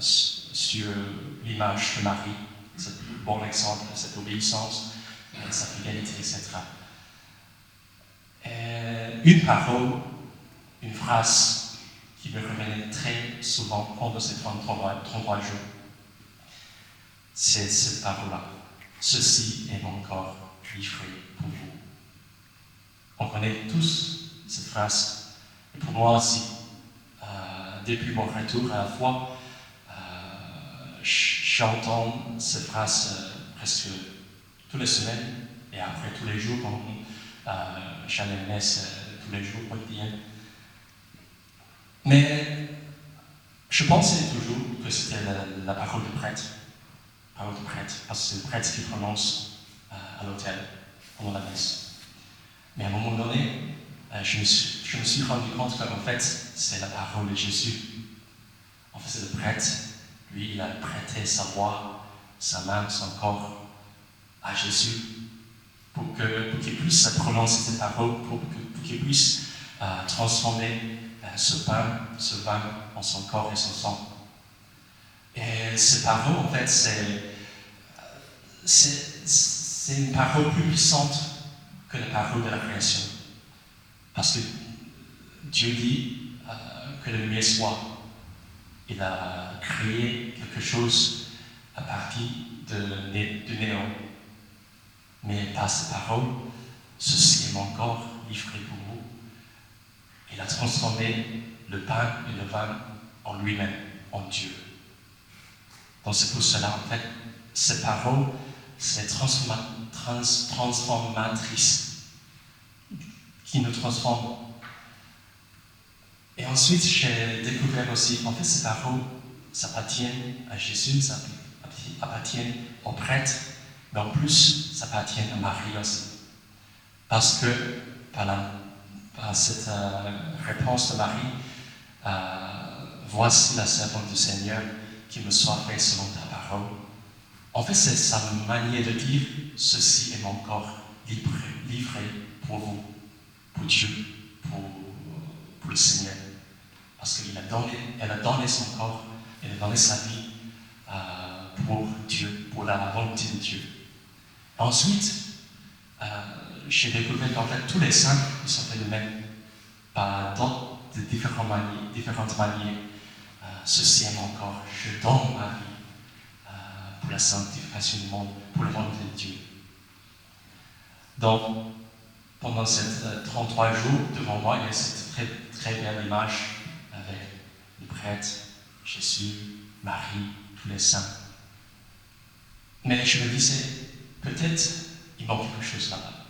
sur l'image de Marie, ce bon exemple, cette obéissance, sa fidélité, etc. Une parole, une phrase qui me revenait très souvent pendant ces 33 jours, c'est cette parole-là. Ceci est mon corps livré pour vous. On connaît tous cette phrase. Et pour moi aussi, depuis mon retour à la foi, j'entends cette phrase presque toutes les semaines et après tous les jours, quand j'allais à la messe tous les jours quotidiens. Mais je pensais toujours que c'était la parole du prêtre. Parole de prêtre, parce que c'est le prêtre qui prononce à l'autel pendant la messe. Mais à un moment donné, je me suis rendu compte qu'en fait, c'est la parole de Jésus. En fait, c'est le prêtre. Lui, il a prêté sa voix, sa main, son corps à Jésus pour qu'il puisse prononcer cette parole, pour qu'il puisse transformer ce pain, ce vin en son corps et son sang. Et cette parole, en fait, c'est une parole plus puissante que la parole de la création. Parce que Dieu dit que la lumière soit. Il a créé quelque chose à partir de néant. Mais par cette parole, ceci est mon corps livré pour vous. Il a transformé le pain et le vin en lui-même, en Dieu. Donc c'est pour cela, en fait, cette parole, c'est transformatrice, qui nous transforme. Et ensuite, j'ai découvert aussi qu'en fait, ces paroles, ça appartient à Jésus, ça appartient au prêtre, mais en plus, ça appartient à Marie aussi. Parce que, par cette réponse de Marie, voici la servante du Seigneur, qui me soit fait selon ta parole. parole. En fait, c'est sa manière de dire « Ceci est mon corps livré pour vous, pour Dieu, pour le Seigneur. » Parce qu'elle a donné son corps, elle a donné sa vie pour Dieu, pour la volonté de Dieu. Ensuite, j'ai découvert qu'en fait, tous les saints, ils sont faits de même, de différentes manières. Ceci est mon corps, je donne ma vie pour la sanctification du monde, pour la volonté de Dieu. Donc, pendant ces 33 jours, devant moi, il y a cette très, très belle image avec le prêtre, Jésus, Marie, tous les saints. Mais je me disais, peut-être il manque quelque chose là-bas.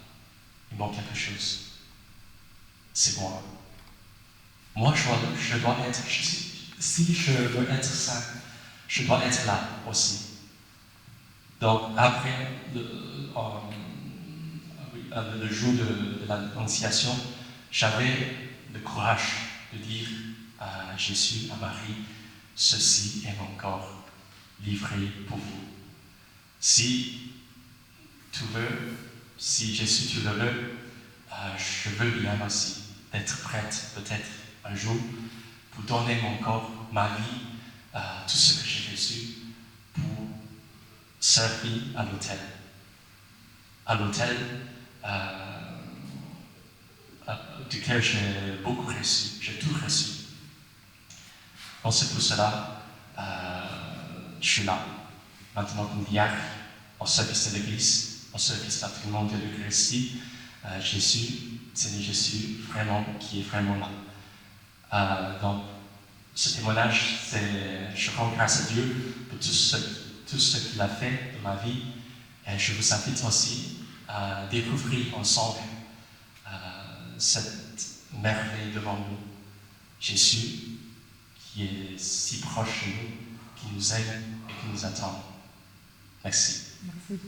Il manque quelque chose. C'est moi. Moi, je dois être, si je veux être saint, je dois être là aussi. Donc, après le jour de l'Annonciation, j'avais le courage de dire à Jésus, à Marie, « Ceci est mon corps, livré pour vous. Si tu veux, si Jésus tu le veux, je veux bien aussi être prête peut-être un jour pour donner mon corps, ma vie, tout ce que j'ai reçu pour servir à l'autel. À l'autel duquel j'ai beaucoup reçu, j'ai tout reçu. Donc c'est pour cela je suis là, maintenant comme diacre, en service de l'Église, en service patrimonial de l'Eucharistie, Jésus, Seigneur Jésus, vraiment, qui est vraiment là. Donc, ce témoignage, je rends grâce à Dieu pour tout ce qu'il a fait dans ma vie. Et je vous invite aussi à découvrir ensemble cette merveille devant nous. Jésus, qui est si proche de nous, qui nous aime et qui nous attend. Merci. Merci.